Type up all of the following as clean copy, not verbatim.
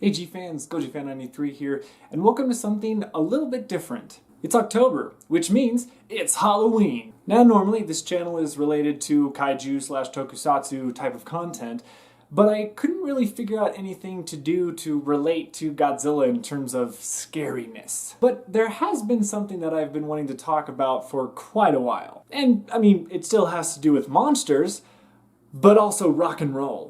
Hey G-Fans, GojiFan93 here, and welcome to something a little bit different. It's October, which means it's Halloween. Now normally this channel is related to kaiju/tokusatsu type of content, but I couldn't really figure out anything to do to relate to Godzilla in terms of scariness. But there has been something that I've been wanting to talk about for quite a while. And I mean, it still has to do with monsters, but also rock and roll.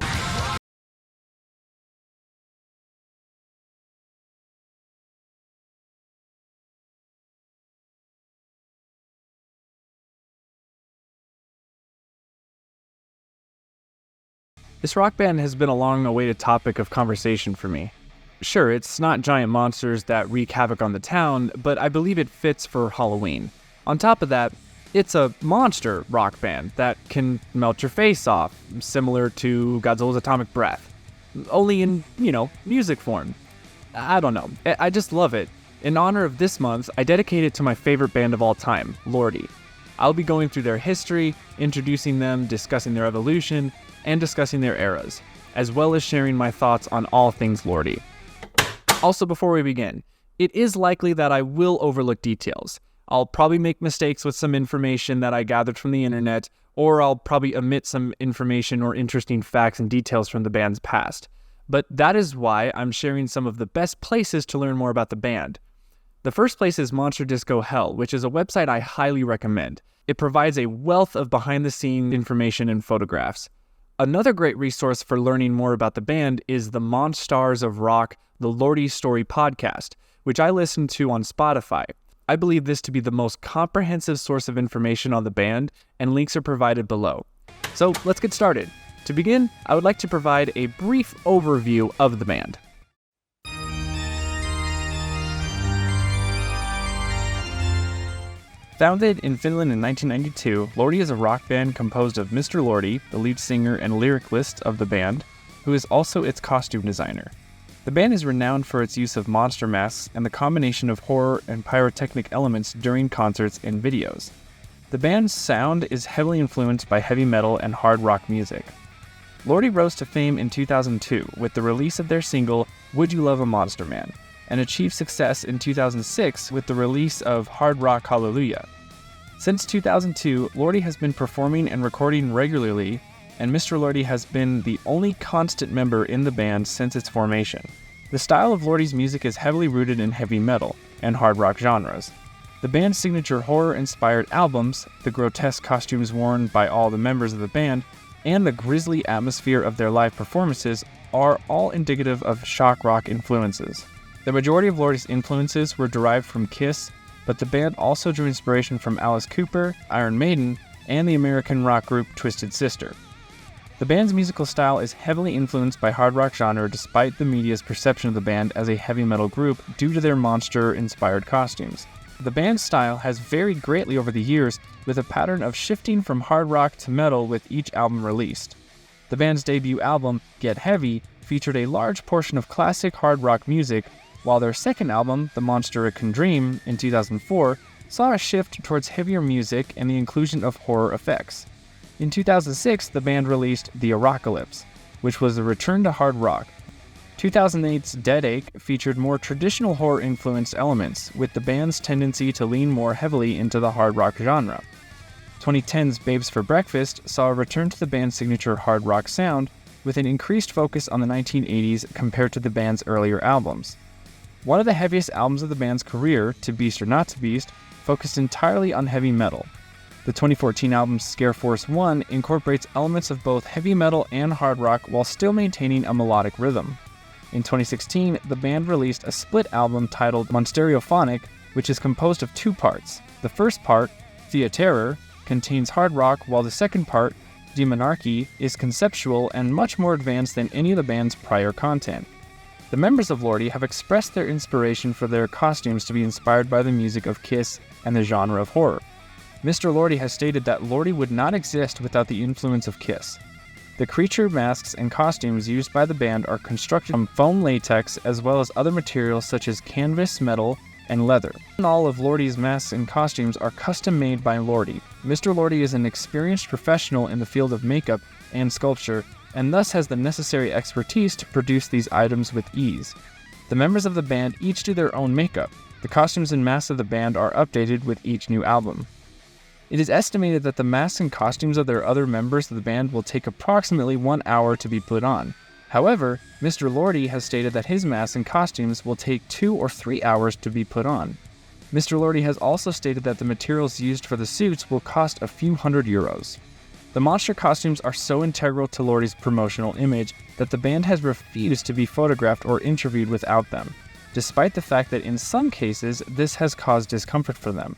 This rock band has been a long-awaited topic of conversation for me. Sure, it's not giant monsters that wreak havoc on the town, but I believe it fits for Halloween. On top of that, it's a monster rock band that can melt your face off, similar to Godzilla's atomic breath. Only in, music form. I don't know. I just love it. In honor of this month, I dedicate it to my favorite band of all time, Lordi. I'll be going through their history, introducing them, discussing their evolution, and discussing their eras, as well as sharing my thoughts on all things Lordi. Also, before we begin, it is likely that I will overlook details. I'll probably make mistakes with some information that I gathered from the internet, or I'll probably omit some information or interesting facts and details from the band's past. But that is why I'm sharing some of the best places to learn more about the band. The first place is Monster Disco Hell, which is a website I highly recommend. It provides a wealth of behind-the-scenes information and photographs. Another great resource for learning more about the band is the Monstars of Rock, the Lordi Story podcast, which I listen to on Spotify. I believe this to be the most comprehensive source of information on the band, and links are provided below. So let's get started. To begin, I would like to provide a brief overview of the band. Founded in Finland in 1992, Lordi is a rock band composed of Mr. Lordi, the lead singer and lyricist of the band, who is also its costume designer. The band is renowned for its use of monster masks and the combination of horror and pyrotechnic elements during concerts and videos. The band's sound is heavily influenced by heavy metal and hard rock music. Lordi rose to fame in 2002 with the release of their single, Would You Love a Monster Man?, and achieved success in 2006 with the release of Hard Rock Hallelujah. Since 2002, Lordi has been performing and recording regularly, and Mr. Lordi has been the only constant member in the band since its formation. The style of Lordi's music is heavily rooted in heavy metal and hard rock genres. The band's signature horror-inspired albums, the grotesque costumes worn by all the members of the band, and the grisly atmosphere of their live performances are all indicative of shock rock influences. The majority of Lordi's influences were derived from Kiss, but the band also drew inspiration from Alice Cooper, Iron Maiden, and the American rock group Twisted Sister. The band's musical style is heavily influenced by hard rock genre despite the media's perception of the band as a heavy metal group due to their monster-inspired costumes. The band's style has varied greatly over the years, with a pattern of shifting from hard rock to metal with each album released. The band's debut album, Get Heavy, featured a large portion of classic hard rock music, while their second album, The Monster It Can Dream, in 2004, saw a shift towards heavier music and the inclusion of horror effects. In 2006, the band released The Apocalypse, which was a return to hard rock. 2008's Dead Ache featured more traditional horror-influenced elements, with the band's tendency to lean more heavily into the hard rock genre. 2010's Babes for Breakfast saw a return to the band's signature hard rock sound, with an increased focus on the 1980s compared to the band's earlier albums. One of the heaviest albums of the band's career, To Beast or Not to Beast, focused entirely on heavy metal. The 2014 album Scare Force 1 incorporates elements of both heavy metal and hard rock while still maintaining a melodic rhythm. In 2016, the band released a split album titled Monsteriophonic, which is composed of two parts. The first part, Thea Terror, contains hard rock, while the second part, Demonarchy, is conceptual and much more advanced than any of the band's prior content. The members of Lordi have expressed their inspiration for their costumes to be inspired by the music of Kiss and the genre of horror. Mr. Lordi has stated that Lordi would not exist without the influence of Kiss. The creature masks and costumes used by the band are constructed from foam latex as well as other materials such as canvas, metal, and leather. All of Lordi's masks and costumes are custom made by Lordi. Mr. Lordi is an experienced professional in the field of makeup and sculpture, and thus has the necessary expertise to produce these items with ease. The members of the band each do their own makeup. The costumes and masks of the band are updated with each new album. It is estimated that the masks and costumes of their other members of the band will take approximately 1 hour to be put on. However, Mr. Lordi has stated that his masks and costumes will take 2 or 3 hours to be put on. Mr. Lordi has also stated that the materials used for the suits will cost a few €100. The monster costumes are so integral to Lordi's promotional image that the band has refused to be photographed or interviewed without them, despite the fact that in some cases this has caused discomfort for them.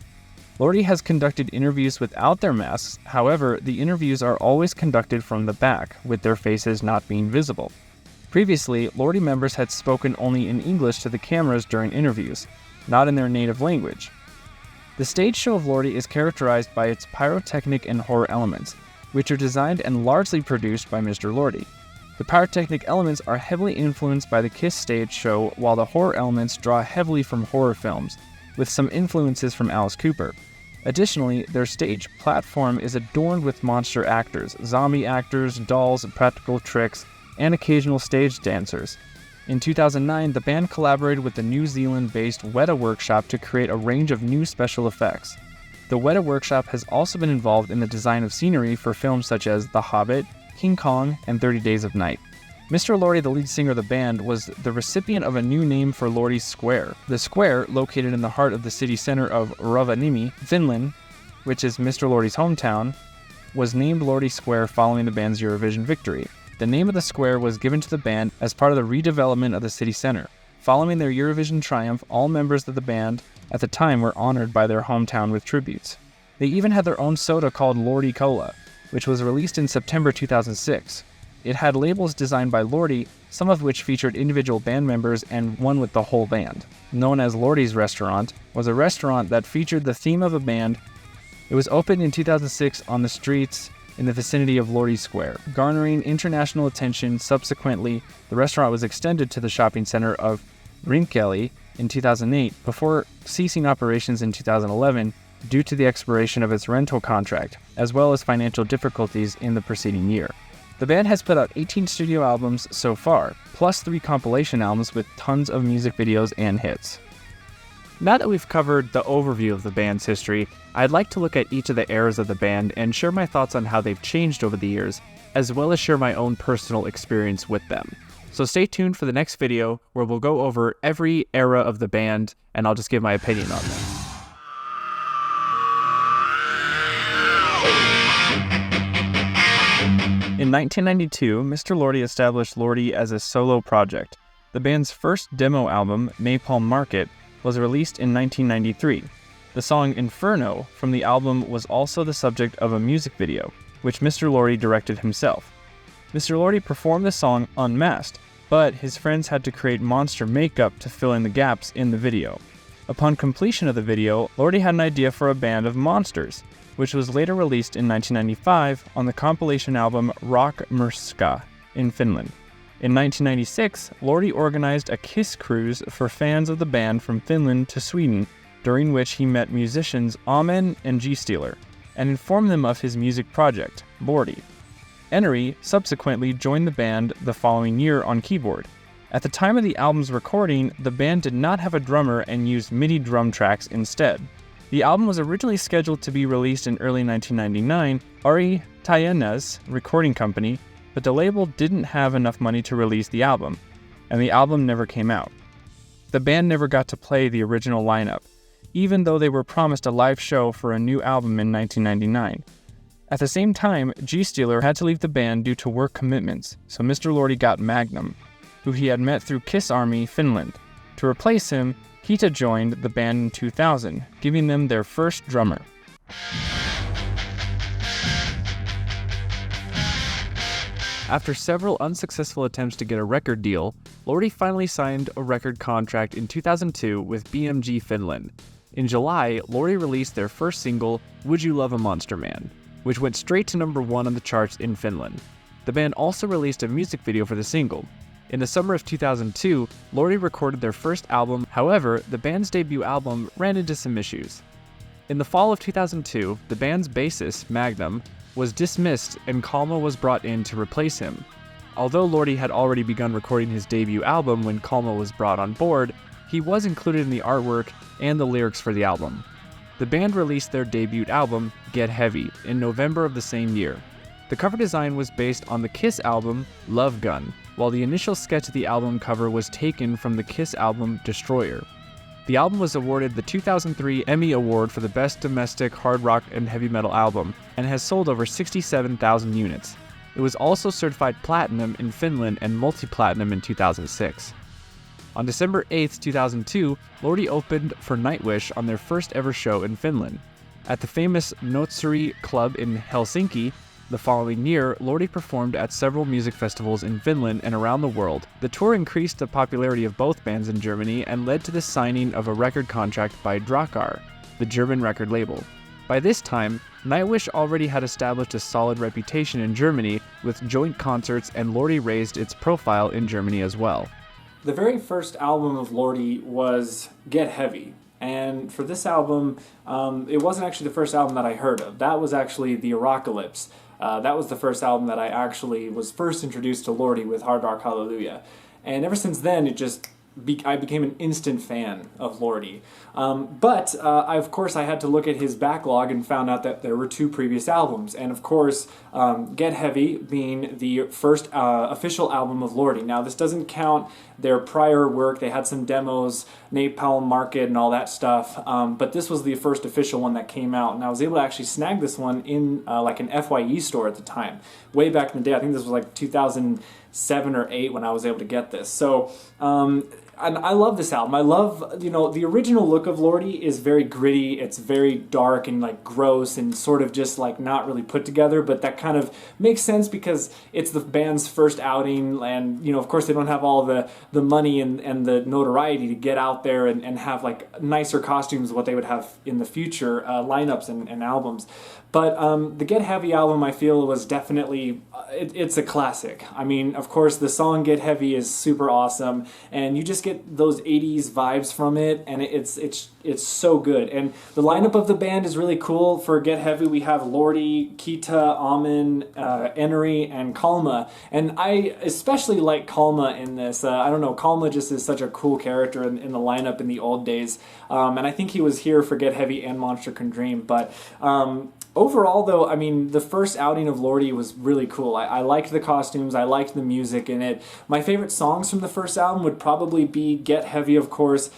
Lordi has conducted interviews without their masks, however, the interviews are always conducted from the back, with their faces not being visible. Previously, Lordi members had spoken only in English to the cameras during interviews, not in their native language. The stage show of Lordi is characterized by its pyrotechnic and horror elements, which are designed and largely produced by Mr. Lordi. The pyrotechnic elements are heavily influenced by the Kiss stage show, while the horror elements draw heavily from horror films, with some influences from Alice Cooper. Additionally, their stage platform is adorned with monster actors, zombie actors, dolls, practical tricks, and occasional stage dancers. In 2009, the band collaborated with the New Zealand-based Weta Workshop to create a range of new special effects. The Weta Workshop has also been involved in the design of scenery for films such as The Hobbit, King Kong, and 30 Days of Night. Mr. Lordi, the lead singer of the band, was the recipient of a new name for Lordi's Square. The square, located in the heart of the city center of Rovaniemi, Finland, which is Mr. Lordi's hometown, was named Lordi Square following the band's Eurovision victory. The name of the square was given to the band as part of the redevelopment of the city center. Following their Eurovision triumph, all members of the band at the time were honored by their hometown with tributes. They even had their own soda called Lordi Cola, which was released in September 2006. It had labels designed by Lordi, some of which featured individual band members and one with the whole band. Known as Lordi's Restaurant, was a restaurant that featured the theme of a band. It was opened in 2006 on the streets in the vicinity of Lordi Square, garnering international attention. Subsequently, the restaurant was extended to the shopping center of Rinkeli in 2008 before ceasing operations in 2011 due to the expiration of its rental contract, as well as financial difficulties in the preceding year. The band has put out 18 studio albums so far, plus 3 compilation albums with tons of music videos and hits. Now that we've covered the overview of the band's history, I'd like to look at each of the eras of the band and share my thoughts on how they've changed over the years, as well as share my own personal experience with them. So stay tuned for the next video where we'll go over every era of the band and I'll just give my opinion on them. In 1992, Mr. Lordi established Lordi as a solo project. The band's first demo album, Maypalm Market, was released in 1993. The song Inferno from the album was also the subject of a music video, which Mr. Lordi directed himself. Mr. Lordi performed the song unmasked, but his friends had to create monster makeup to fill in the gaps in the video. Upon completion of the video, Lordi had an idea for a band of monsters, which was later released in 1995 on the compilation album Rock Murska in Finland. In 1996, Lordi organized a Kiss cruise for fans of the band from Finland to Sweden, during which he met musicians Amen and G-Stealer, and informed them of his music project, Lordi. Enery subsequently joined the band the following year on keyboard. At the time of the album's recording, the band did not have a drummer and used MIDI drum tracks instead. The album was originally scheduled to be released in early 1999, Ari Tayena's recording company, but the label didn't have enough money to release the album, and the album never came out. The band never got to play the original lineup, even though they were promised a live show for a new album in 1999. At the same time, G-Stealer had to leave the band due to work commitments, so Mr. Lordi got Magnum, who he had met through Kiss Army Finland. To replace him, Kita joined the band in 2000, giving them their first drummer. After several unsuccessful attempts to get a record deal, Lordi finally signed a record contract in 2002 with BMG Finland. In July, Lordi released their first single, Would You Love a Monster Man, which went straight to number 1 on the charts in Finland. The band also released a music video for the single. In the summer of 2002, Lordi recorded their first album. However, the band's debut album ran into some issues. In the fall of 2002, the band's bassist, Magnum, was dismissed and Kalma was brought in to replace him. Although Lordi had already begun recording his debut album when Kalma was brought on board, he was included in the artwork and the lyrics for the album. The band released their debut album, Get Heavy, in November of the same year. The cover design was based on the Kiss album, Love Gun, while the initial sketch of the album cover was taken from the Kiss album, Destroyer. The album was awarded the 2003 Emmy Award for the Best Domestic Hard Rock and Heavy Metal Album, and has sold over 67,000 units. It was also certified platinum in Finland and multi-platinum in 2006. On December 8, 2002, Lordi opened for Nightwish on their first ever show in Finland. At the famous Notsuri Club in Helsinki, the following year, Lordi performed at several music festivals in Finland and around the world. The tour increased the popularity of both bands in Germany and led to the signing of a record contract by Drakkar, the German record label. By this time, Nightwish already had established a solid reputation in Germany with joint concerts, and Lordi raised its profile in Germany as well. The very first album of Lordi was Get Heavy, and for this album, it wasn't actually the first album that I heard of. That was actually the Apocalypse. That was the first album that I actually was first introduced to Lordi with Hard Rock Hallelujah. And ever since then, I became an instant fan of Lordi. But of course, I had to look at his backlog and found out that there were 2 previous albums. And of course, Get Heavy being the first official album of Lordi. Now, this doesn't count their prior work. They had some demos, Napalm Market and all that stuff. But this was the first official one that came out. And I was able to actually snag this one in like an FYE store at the time. Way back in the day, I think this was like 2007 or 8 when I was able to get this. So, and I love this album. I love, the original look of Lordi is very gritty. It's very dark and like gross and sort of just like not really put together, but that kind of makes sense because it's the band's first outing, and of course they don't have all the money and the notoriety to get out there and have like nicer costumes, what they would have in the future lineups and albums. But the Get Heavy album, I feel, was definitely, it's a classic. I mean, of course, the song Get Heavy is super awesome, and you just get those 80s vibes from it, and it's so good. And the lineup of the band is really cool. For Get Heavy, we have Lordi, Kita, Amen, Enery, and Kalma. And I especially like Kalma in this. I don't know, Kalma just is such a cool character in the lineup in the old days. And I think he was here for Get Heavy and Monster Can Dream. But overall, though, I mean, the first outing of Lordi was really cool. I liked the costumes. I liked the music in it. My favorite songs from the first album would probably be Get Heavy, of course,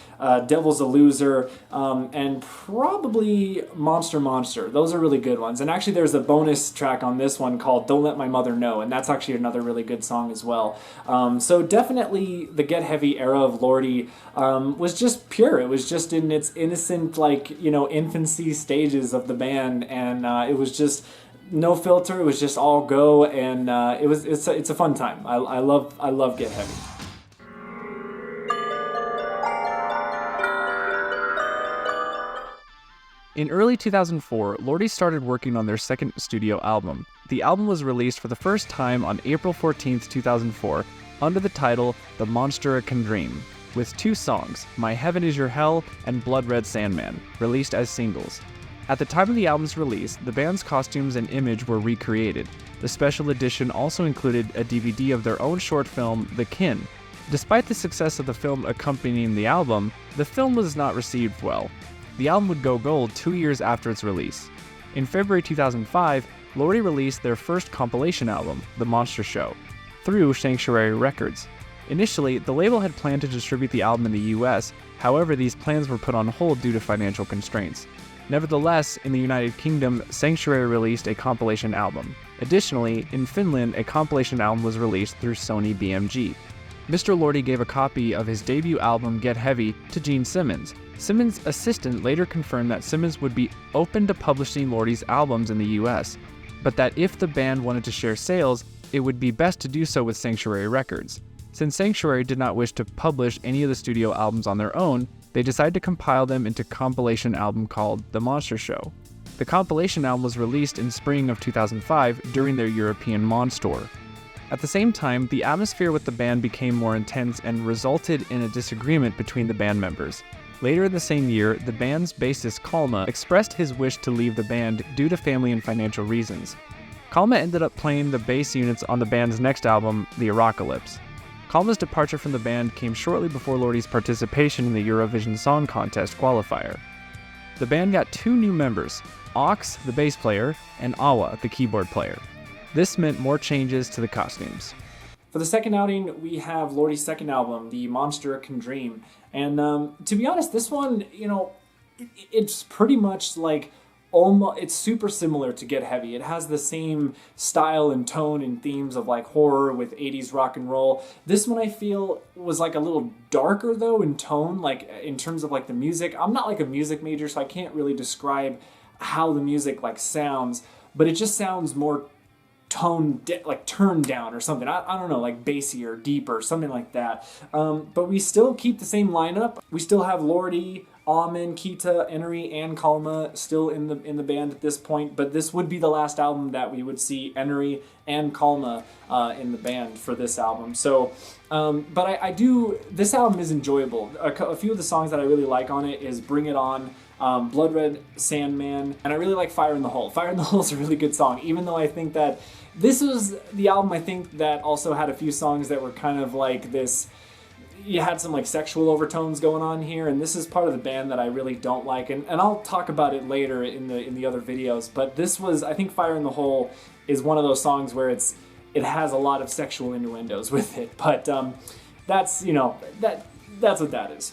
Devil's a Loser, and probably Monster Monster. Those are really good ones. And actually, there's a bonus track on this one called Don't Let My Mother Know, and that's actually another really good song as well. So definitely the Get Heavy era of Lordi was just pure. It was just in its innocent, infancy stages of the band, and it was just no filter. It was just all go, and it's a fun time. I love Get Heavy. In early 2004, Lordi started working on their second studio album. The album was released for the first time on April 14, 2004, under the title The Monster Can Dream, with 2 songs, My Heaven Is Your Hell and Blood Red Sandman, released as singles. At the time of the album's release, the band's costumes and image were recreated. The special edition also included a DVD of their own short film, The Kin. Despite the success of the film accompanying the album, the film was not received well. The album would go gold 2 years after its release. In February 2005, Lordi released their first compilation album, The Monster Show, through Sanctuary Records. Initially, the label had planned to distribute the album in the US, however these plans were put on hold due to financial constraints. Nevertheless, in the United Kingdom, Sanctuary released a compilation album. Additionally, in Finland, a compilation album was released through Sony BMG. Mr. Lordi gave a copy of his debut album, Get Heavy, to Gene Simmons. Simmons' assistant later confirmed that Simmons would be open to publishing Lordi's albums in the US, but that if the band wanted to share sales, it would be best to do so with Sanctuary Records. Since Sanctuary did not wish to publish any of the studio albums on their own, they decided to compile them into a compilation album called The Monster Show. The compilation album was released in spring of 2005 during their European Mons tour. At the same time, the atmosphere with the band became more intense and resulted in a disagreement between the band members. Later in the same year, the band's bassist Kalma expressed his wish to leave the band due to family and financial reasons. Kalma ended up playing the bass units on the band's next album, The Apocalypse. Kalma's departure from the band came shortly before Lordi's participation in the Eurovision Song Contest qualifier. The band got 2 new members, Ox, the bass player, and Awa, the keyboard player. This meant more changes to the costumes. For the second outing, we have Lordi's second album, The Monster Can Dream. And to be honest, this one, it's pretty much like it's super similar to Get Heavy. It has the same style and tone and themes of like horror with 80s rock and roll. This one I feel was like a little darker though in tone, like in terms of like the music. I'm not like a music major, so I can't really describe how the music like sounds, but it just sounds more turned down or something. I don't know, like bassy or deeper, something like that. But we still keep the same lineup. We still have Lordi, Amen, Kita, Enery, and Kalma still in the band at this point, but this would be the last album that we would see Enery and Kalma in the band for this album. So, but this album is enjoyable. A few of the songs that I really like on it is Bring It On, Blood Red Sandman, and I really like Fire in the Hole. Fire in the Hole is a really good song, even though I think that this was the album I think that also had a few songs that were kind of like this. You had some like sexual overtones going on here, and this is part of the band that I really don't like, and I'll talk about it later in the other videos. But this was, I think, Fire in the Hole is one of those songs where it has a lot of sexual innuendos with it. But that's that's what that is.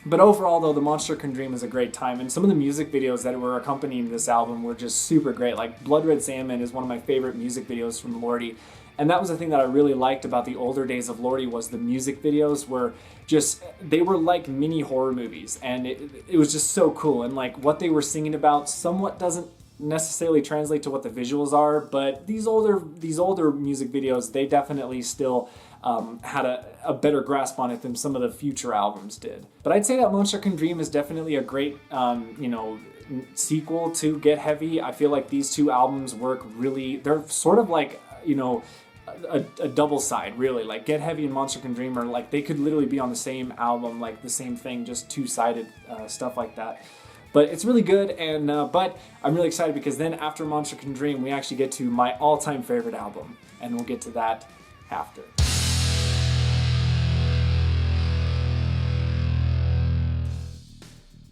But overall, though, The Monster Can Dream is a great time, and some of the music videos that were accompanying this album were just super great. Like Blood Red Salmon is one of my favorite music videos from Lordi. And that was the thing that I really liked about the older days of Lordi was the music videos were just, they were like mini horror movies, and it was just so cool. And like what they were singing about somewhat doesn't necessarily translate to what the visuals are, but these older music videos, they definitely still had a better grasp on it than some of the future albums did. But I'd say that Monster Can Dream is definitely a great sequel to Get Heavy. I feel like these two albums work really, they're sort of like, a double side, really. Like Get Heavy and Monster Can Dream are like, they could literally be on the same album, like the same thing, just two-sided stuff like that. But it's really good, and but I'm really excited because then after Monster Can Dream, we actually get to my all-time favorite album, and we'll get to that after.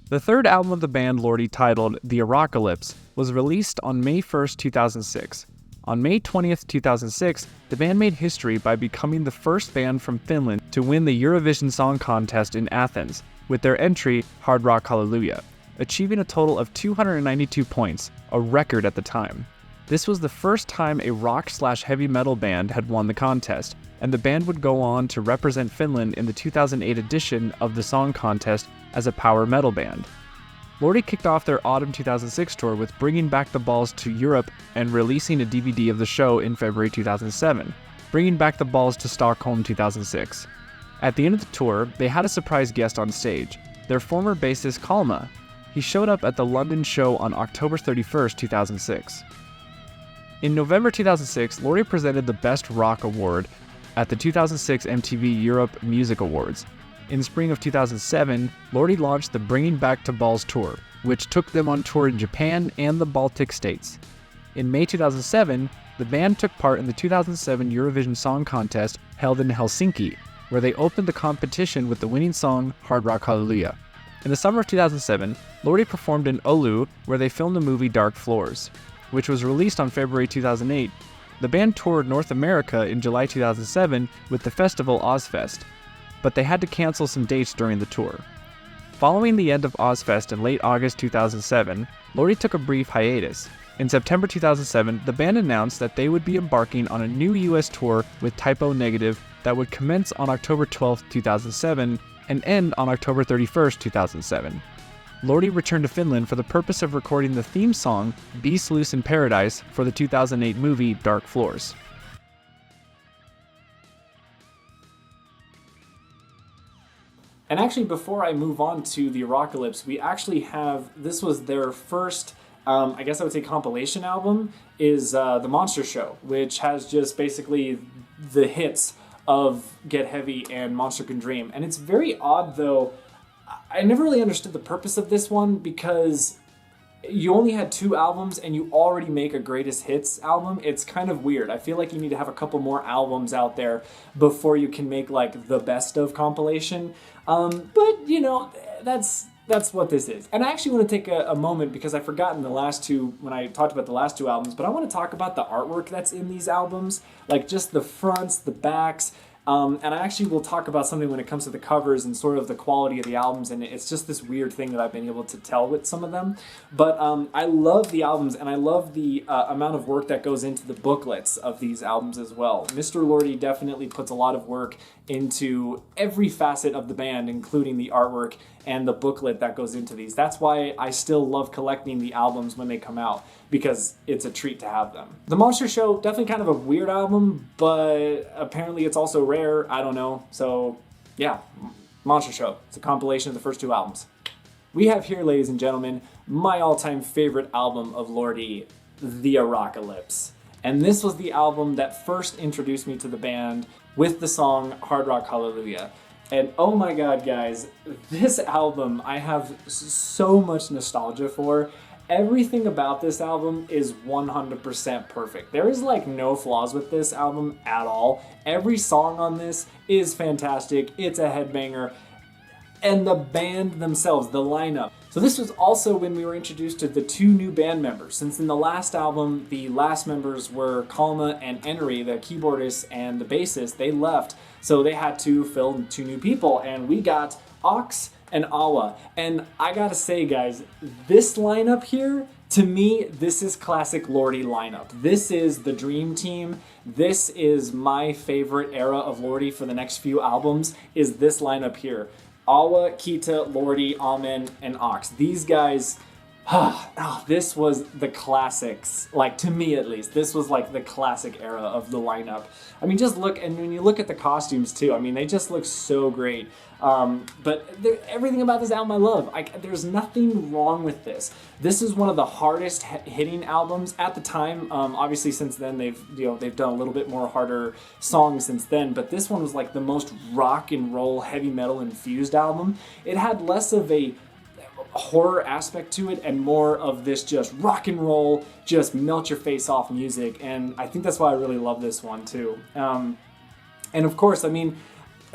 The third album of the band, Lordi, titled The Apocalypse, was released on May 1st, 2006. On May 20th, 2006, the band made history by becoming the first band from Finland to win the Eurovision Song Contest in Athens with their entry, Hard Rock Hallelujah, achieving a total of 292 points, a record at the time. This was the first time a rock/heavy metal band had won the contest, and the band would go on to represent Finland in the 2008 edition of the song contest as a power metal band. Lordi kicked off their autumn 2006 tour with Bringing Back the Balls to Europe and releasing a DVD of the show in February 2007, Bringing Back the Balls to Stockholm 2006. At the end of the tour, they had a surprise guest on stage, their former bassist Kalma. He showed up at the London show on October 31st, 2006. In November 2006, Lordi presented the Best Rock Award at the 2006 MTV Europe Music Awards. In spring of 2007, Lordi launched the Bringing Back to Balls tour, which took them on tour in Japan and the Baltic states. In May 2007, the band took part in the 2007 Eurovision Song Contest held in Helsinki, where they opened the competition with the winning song Hard Rock Hallelujah. In the summer of 2007, Lordi performed in Oulu, where they filmed the movie Dark Floors, which was released on February 2008. The band toured North America in July 2007 with the festival Ozfest, but they had to cancel some dates during the tour. Following the end of Ozfest in late August 2007, Lordi took a brief hiatus. In September 2007, the band announced that they would be embarking on a new US tour with Typo Negative that would commence on October 12, 2007 and end on October 31, 2007. Lordi returned to Finland for the purpose of recording the theme song Beast Loose in Paradise for the 2008 movie Dark Floors. And actually, before I move on to the Apocalypse, we actually have, this was their first, I guess I would say compilation album, is The Monster Show, which has just basically the hits of Get Heavy and Monster Can Dream. And it's very odd, though. I never really understood the purpose of this one because you only had 2 albums and you already make a greatest hits album. It's kind of weird. I feel like you need to have a couple more albums out there before you can make like the best of compilation. But you know, that's what this is. And I actually want to take a moment, because I forgot in the last 2, when I talked about the last 2 albums, but I want to talk about the artwork that's in these albums, like just the fronts, the backs. And I actually will talk about something when it comes to the covers and sort of the quality of the albums, and it's just this weird thing that I've been able to tell with some of them. But I love the albums, and I love the amount of work that goes into the booklets of these albums as well. Mr. Lordi definitely puts a lot of work into every facet of the band, including the artwork and the booklet that goes into these. That's why I still love collecting the albums when they come out, because it's a treat to have them. The Monster Show, definitely kind of a weird album, but apparently it's also rare. I don't know. So yeah, Monster Show. It's a compilation of the first 2 albums. We have here, ladies and gentlemen, my all-time favorite album of Lordi, The Apocalypse. And this was the album that first introduced me to the band with the song Hard Rock Hallelujah. And oh my god, guys, this album I have so much nostalgia for. Everything about this album is 100% perfect. There is like no flaws with this album at all. Every song on this is fantastic. It's a headbanger. And the band themselves, the lineup. So this was also when we were introduced to the 2 new band members. Since in the last album, the last members were Kalma and Enery, the keyboardist and the bassist. They left, so they had to fill in 2 new people. And we got Ox and Awa. And I gotta say, guys, this lineup here, to me, this is classic Lordi lineup. This is the dream team. This is my favorite era of Lordi for the next few albums, is this lineup here. Awa, Kita, Lordi, Amen, and Ox. These guys, this was the classics. Like, to me at least, this was like the classic era of the lineup. I mean, just look, and when you look at the costumes too, I mean, they just look so great. But everything about this album I love. There's nothing wrong with this. This is one of the hardest hitting albums at the time. Obviously, since then they've done a little bit more harder songs since then. But this one was like the most rock and roll, heavy metal infused album. It had less of a horror aspect to it and more of this just rock and roll, just melt your face off music. And I think that's why I really love this one too. And of course, I mean,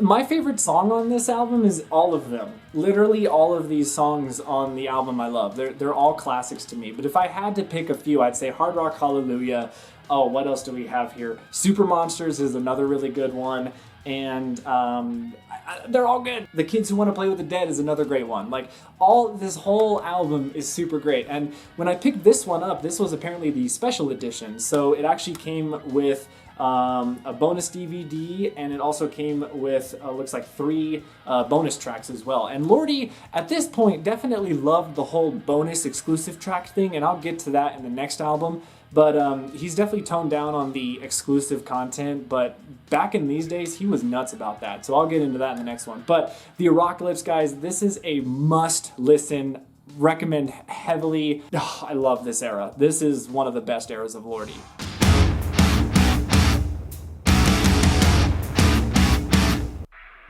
my favorite song on this album is all of them. Literally all of these songs on the album I love. They're all classics to me. But if I had to pick a few, I'd say Hard Rock Hallelujah. Oh, what else do we have here? Super Monsters is another really good one. And they're all good. The Kids Who Want to Play with the Dead is another great one. Like, this whole album is super great. And when I picked this one up, this was apparently the special edition. So it actually came with a bonus DVD, and it also came with looks like 3 bonus tracks as well. And Lordi at this point definitely loved the whole bonus exclusive track thing, and I'll get to that in the next album. But he's definitely toned down on the exclusive content, but back in these days, he was nuts about that. So I'll get into that in the next one. But The Apocalypse, guys, this is a must-listen. Recommend heavily. Oh, I love this era. This is one of the best eras of Lordi.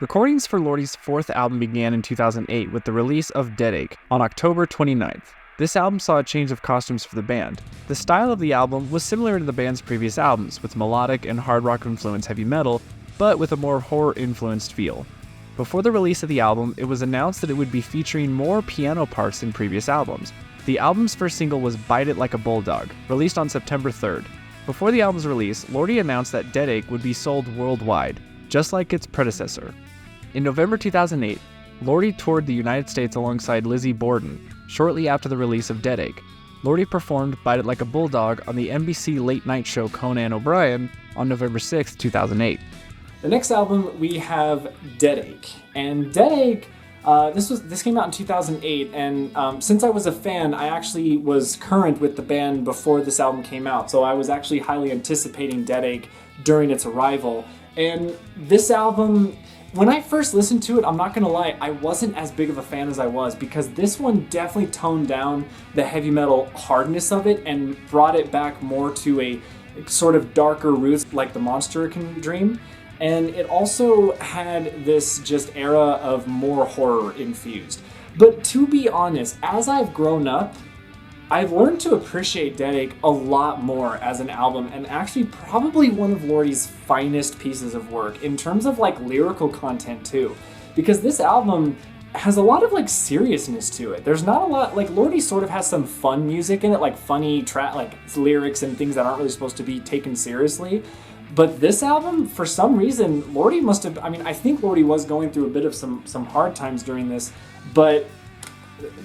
Recordings for Lordi's 4th album began in 2008 with the release of Deadache on October 29th. This album saw a change of costumes for the band. The style of the album was similar to the band's previous albums, with melodic and hard rock influenced heavy metal, but with a more horror-influenced feel. Before the release of the album, it was announced that it would be featuring more piano parts than previous albums. The album's first single was Bite It Like a Bulldog, released on September 3rd. Before the album's release, Lordi announced that Deadache would be sold worldwide, just like its predecessor. In November 2008, Lordi toured the United States alongside Lizzie Borden. Shortly after the release of Deadache, Lordi performed Bite It Like a Bulldog on the NBC late-night show Conan O'Brien on November 6, 2008. The next album we have Deadache, and Deadache, this came out in 2008, and since I was a fan, I actually was current with the band before this album came out, so I was actually highly anticipating Deadache during its arrival. And this album, when I first listened to it, I'm not gonna lie, I wasn't as big of a fan as I was, because this one definitely toned down the heavy metal hardness of it and brought it back more to a sort of darker roots like the Monster Can Dream. And it also had this just era of more horror infused. But to be honest, as I've grown up, I've learned to appreciate Deadache a lot more as an album, and actually probably one of Lordi's finest pieces of work in terms of like lyrical content too. Because this album has a lot of like seriousness to it. There's not a lot, like Lordi sort of has some fun music in it, like funny like lyrics and things that aren't really supposed to be taken seriously. But this album, for some reason, Lordi must have, I mean, I think Lordi was going through a bit of some hard times during this, but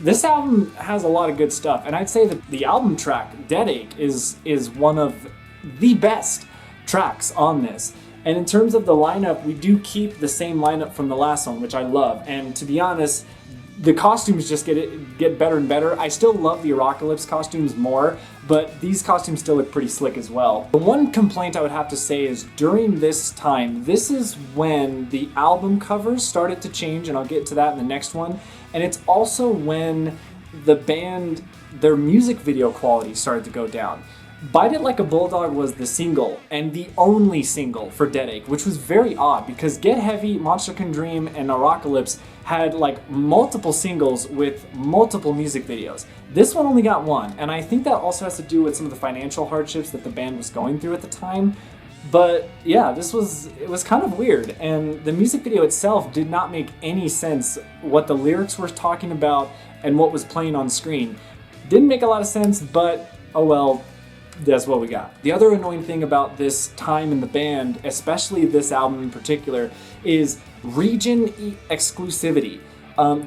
this album has a lot of good stuff. And I'd say that the album track, Deadache, is one of the best tracks on this. And in terms of the lineup, we do keep the same lineup from the last one, which I love. And to be honest, the costumes just get better and better. I still love the Apocalypse costumes more, but these costumes still look pretty slick as well. The one complaint I would have to say is during this time, this is when the album covers started to change, and I'll get to that in the next one. And it's also when the band, their music video quality started to go down. Bite It Like a Bulldog was the single, and the only single for Deadache, which was very odd because Get Heavy, Monster Can Dream, and Apocalypse had like multiple singles with multiple music videos. This one only got one, and I think that also has to do with some of the financial hardships that the band was going through at the time. But yeah, it was kind of weird, and the music video itself did not make any sense what the lyrics were talking about and what was playing on screen. Didn't make a lot of sense, but oh well. That's what we got. The other annoying thing about this time in the band, especially this album in particular, is region exclusivity.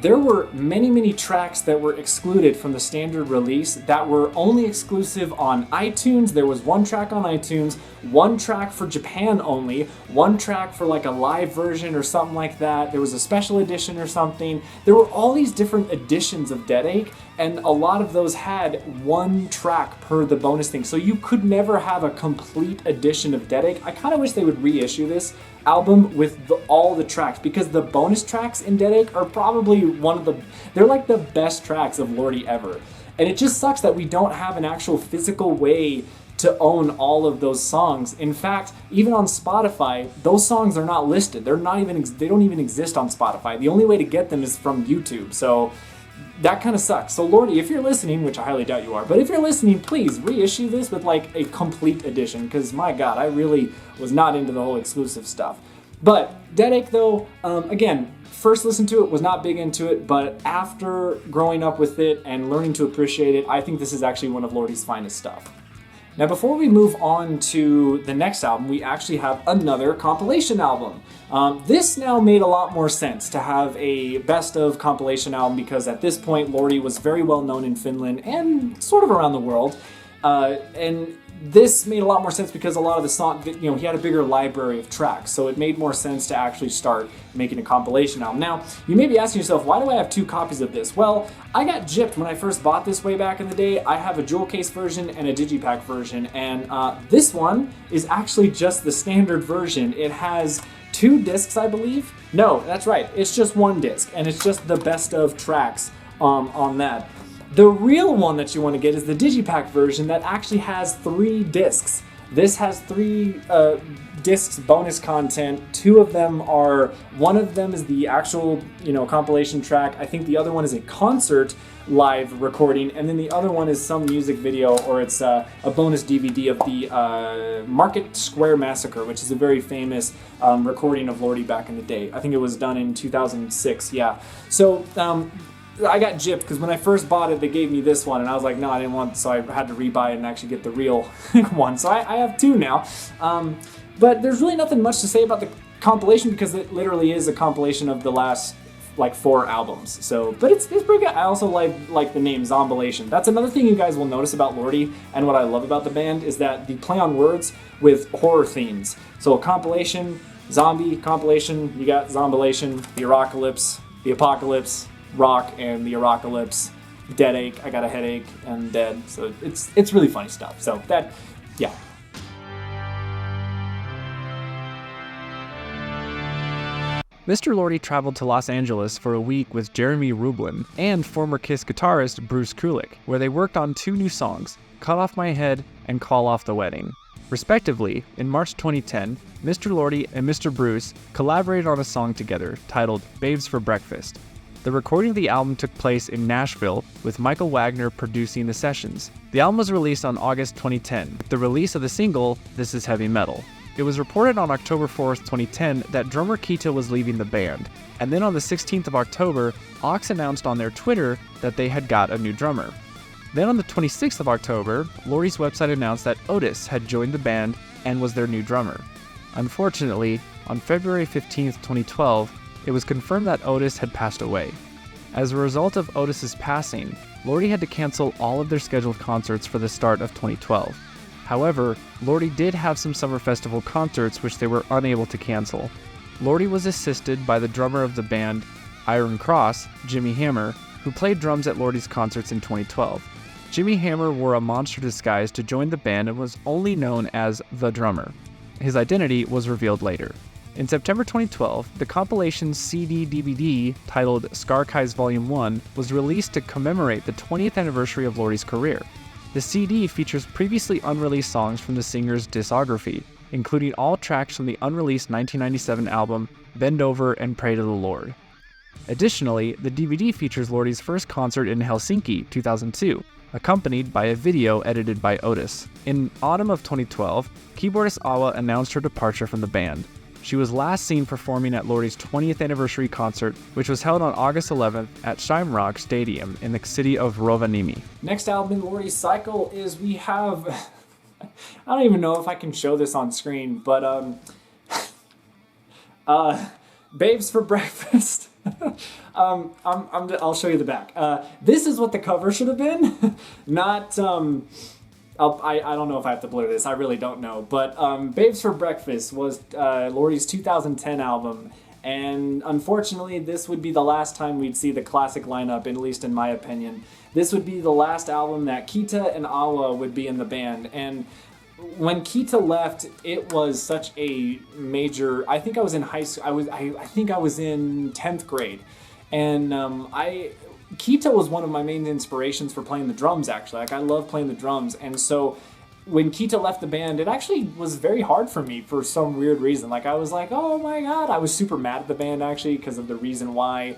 There were many tracks that were excluded from the standard release that were only exclusive on iTunes. There was one track on iTunes, one track for Japan only, one track for like a live version or something like that. There was a special edition or something. There were all these different editions of Deadache, and a lot of those had one track per the bonus thing. So you could never have a complete edition of Deadache. I kind of wish they would reissue this album with all the tracks, because the bonus tracks in Deadache are probably they're like the best tracks of Lordi ever. And it just sucks that we don't have an actual physical way to own all of those songs. In fact, even on Spotify, those songs are not listed. They don't even exist on Spotify. The only way to get them is from YouTube. So that kind of sucks. So Lordi, if you're listening, which I highly doubt you are, but if you're listening, please reissue this with like a complete edition, because my god, I really was not into the whole exclusive stuff. But Deadache though, again, first listen to it, was not big into it, but after growing up with it and learning to appreciate it, I think this is actually one of Lordi's finest stuff. Now before we move on to the next album, we actually have another compilation album. This now made a lot more sense to have a best of compilation album, because at this point Lordi was very well known in Finland and sort of around the world. And this made a lot more sense because a lot of the song, he had a bigger library of tracks, so it made more sense to actually start making a compilation album. Now, you may be asking yourself, why do I have 2 copies of this? Well, I got gypped when I first bought this way back in the day. I have a jewel case version and a digipack version, and this one is actually just the standard version. It has 2 discs, I believe. No, that's right, it's just 1 disc, and it's just the best of tracks on that. The real one that you want to get is the digipack version that actually has 3 discs. This has 3 discs bonus content. 2 of them one of them is the actual, compilation track. I think the other one is a concert live recording, and then the other one is some music video, or it's a bonus DVD of the Market Square Massacre, which is a very famous recording of Lordi back in the day. I think it was done in 2006, yeah. So, I got gypped because when I first bought it, they gave me this one, and I was like, no, I didn't want it, so I had to rebuy it and actually get the real one. So I have 2 now. But there's really nothing much to say about the compilation, because it literally is a compilation of the last, 4 albums. So, but it's pretty good. I also like the name Zombilation. That's another thing you guys will notice about Lordi, and what I love about the band is that the play on words with horror themes. So a compilation, zombie compilation, you got Zombilation, the Apocalypse, Rock, and the Apocalypse, Deadache, I Got a Headache, and Dead. So it's really funny stuff. So that, yeah. Mr. Lordi traveled to Los Angeles for a week with Jeremy Rublin and former Kiss guitarist Bruce Kulick, where they worked on 2 new songs, Cut Off My Head and Call Off the Wedding. Respectively, in March 2010, Mr. Lordi and Mr. Bruce collaborated on a song together titled Babes for Breakfast. The recording of the album took place in Nashville, with Michael Wagner producing the sessions. The album was released on August 2010, with the release of the single, This Is Heavy Metal. It was reported on October 4th, 2010 that drummer Kita was leaving the band, and then on the 16th of October, Ox announced on their Twitter that they had got a new drummer. Then on the 26th of October, Lordi's website announced that Otis had joined the band and was their new drummer. Unfortunately, on February 15th, 2012, it was confirmed that Otis had passed away. As a result of Otis's passing, Lordi had to cancel all of their scheduled concerts for the start of 2012. However, Lordi did have some summer festival concerts which they were unable to cancel. Lordi was assisted by the drummer of the band, Iron Cross, Jimmy Hammer, who played drums at Lordi's concerts in 2012. Jimmy Hammer wore a monster disguise to join the band and was only known as the drummer. His identity was revealed later. In September 2012, the compilation CD-DVD titled Skarkai's Volume 1 was released to commemorate the 20th anniversary of Lordi's career. The CD features previously unreleased songs from the singer's discography, including all tracks from the unreleased 1997 album Bend Over and Pray to the Lord. Additionally, the DVD features Lordi's first concert in Helsinki, 2002, accompanied by a video edited by Otis. In autumn of 2012, keyboardist Awa announced her departure from the band. She was last seen performing at Lordi's 20th anniversary concert, which was held on August 11th at Shamrock Stadium in the city of Rovaniemi. Next album in Lordi's cycle is we have... I don't even know if I can show this on screen, but Babes for Breakfast. I'll show you the back. This is what the cover should have been. Not, I don't know if I have to blur this. I really don't know. But Babes for Breakfast was Lordi's 2010 album. And unfortunately, this would be the last time we'd see the classic lineup, at least in my opinion. This would be the last album that Kita and Awa would be in the band. And when Kita left, it was such a major... I think I was in high school. I think I was in 10th grade. And Kita was one of my main inspirations for playing the drums, actually. Like, I love playing the drums. And so when Kita left the band, it actually was very hard for me for some weird reason. Like, I was like, oh my god. I was super mad at the band, actually, because of the reason why.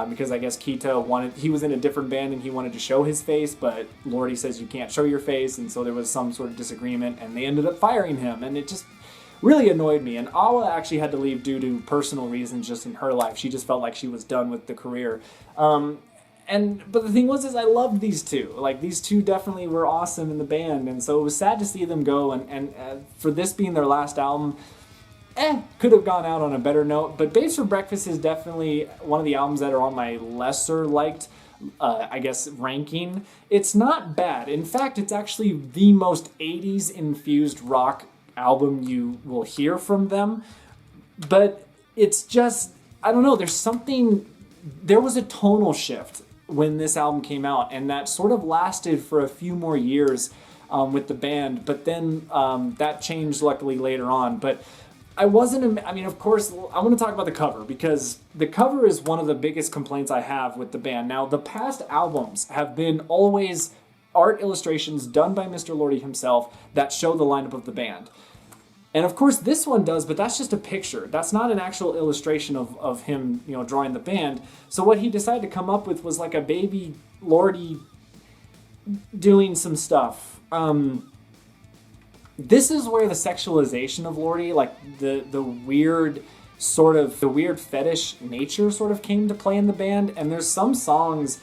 Because I guess Kita he was in a different band and he wanted to show his face, but Lordi says you can't show your face, and so there was some sort of disagreement, and they ended up firing him, and it just really annoyed me. And Awa actually had to leave due to personal reasons just in her life. She just felt like she was done with the career. But the thing was, I loved these two. Like, these two definitely were awesome in the band, and so it was sad to see them go, and for this being their last album, could have gone out on a better note. But Babes for Breakfast is definitely one of the albums that are on my lesser liked, ranking. It's not bad. In fact, it's actually the most 80s infused rock album you will hear from them. But it's just, I don't know, there was a tonal shift when this album came out, and that sort of lasted for a few more years with the band, but then that changed luckily later on. But of course, I want to talk about the cover, because the cover is one of the biggest complaints I have with the band. Now, the past albums have been always art illustrations done by Mr. Lordi himself that show the lineup of the band. And of course this one does, but that's just a picture. That's not an actual illustration of him, drawing the band. So what he decided to come up with was like a baby Lordi doing some stuff. This is where the sexualization of Lordi, like the weird fetish nature sort of came to play in the band. And there's some songs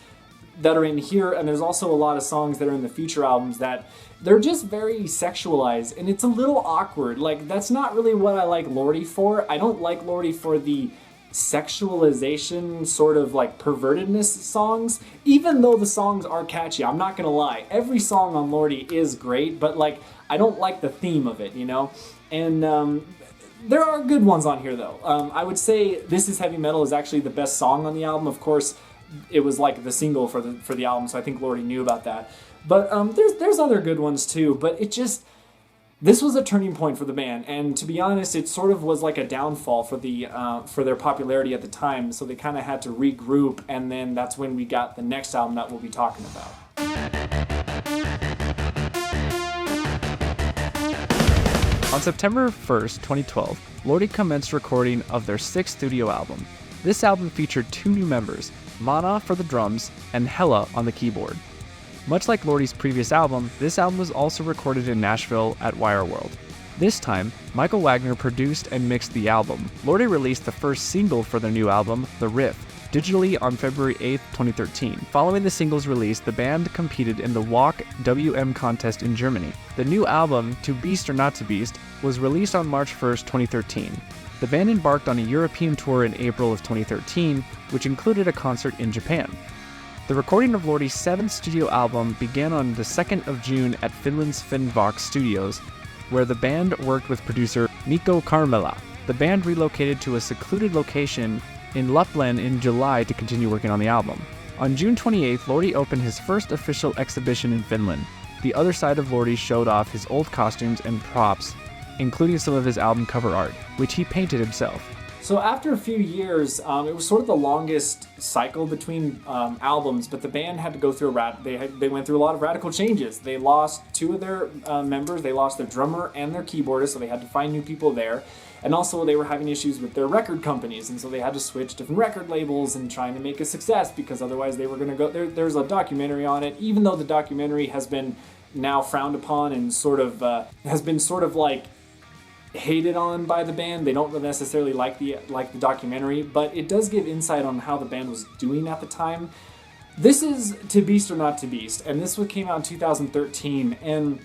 that are in here, and there's also a lot of songs that are in the future albums that they're just very sexualized, and it's a little awkward. Like, that's not really what I like Lordi for. I don't like Lordi for the sexualization, sort of like pervertedness songs, even though the songs are catchy. I'm not gonna lie. Every song on Lordi is great, but like, I don't like the theme of it, And there are good ones on here, though. I would say This Is Heavy Metal is actually the best song on the album. Of course, it was like the single for the album, so I think Lordi knew about that. But there's other good ones too. But this was a turning point for the band, and to be honest, it sort of was like a downfall for their popularity at the time. So they kind of had to regroup, and then that's when we got the next album that we'll be talking about. On September 1st, 2012, Lordi commenced recording of their sixth studio album. This album featured 2 new members, Mana for the drums and Hella on the keyboard. Much like Lordi's previous album, this album was also recorded in Nashville at Wire World. This time, Michael Wagner produced and mixed the album. Lordi released the first single for their new album, The Riff, digitally on February 8, 2013. Following the single's release, the band competed in the Walk WM contest in Germany. The new album, To Beast or Not to Beast, was released on March 1, 2013. The band embarked on a European tour in April of 2013, which included a concert in Japan. The recording of Lordi's 7th studio album began on the 2nd of June at Finland's Finnvox Studios, where the band worked with producer Mikko Karmela. The band relocated to a secluded location in Lapland in July to continue working on the album. On June 28th, Lordi opened his first official exhibition in Finland. The other side of Lordi showed off his old costumes and props, including some of his album cover art, which he painted himself. So after a few years, it was sort of the longest cycle between albums, but the band had to go through they went through a lot of radical changes. They lost 2 of their members. They lost their drummer and their keyboardist, so they had to find new people there. And also they were having issues with their record companies, and so they had to switch different record labels and trying to make a success, because otherwise they were going to go... There's a documentary on it, even though the documentary has been now frowned upon and sort of has been sort of like hated on by the band. They don't necessarily like the documentary, but it does give insight on how the band was doing at the time. This is To Beast or Not to Beast, and this one came out in 2013, and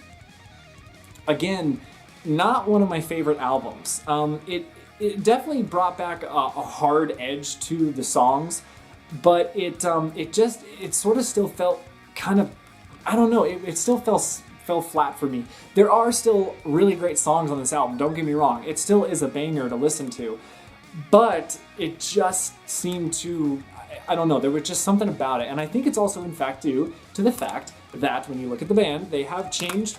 again, not one of my favorite albums. It definitely brought back a hard edge to the songs, but it sort of still felt kind of, I don't know, it still fell flat for me. There are still really great songs on this album, don't get me wrong. It still is a banger to listen to, but it just seemed to, I don't know, there was just something about it. And I think it's also in fact due to the fact that when you look at the band, they have changed.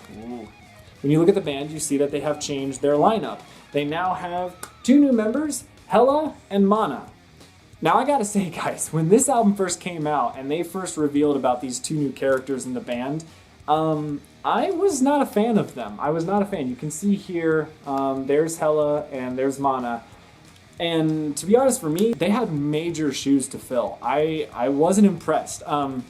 When you look at the band, you see that they have changed their lineup. They now have 2 new members, Hella and Mana. Now I gotta say, guys, when this album first came out and they first revealed about these 2 new characters in the band, I was not a fan of them. I was not a fan. You can see here, there's Hella and there's Mana. And to be honest, for me, they had major shoes to fill. I wasn't impressed. And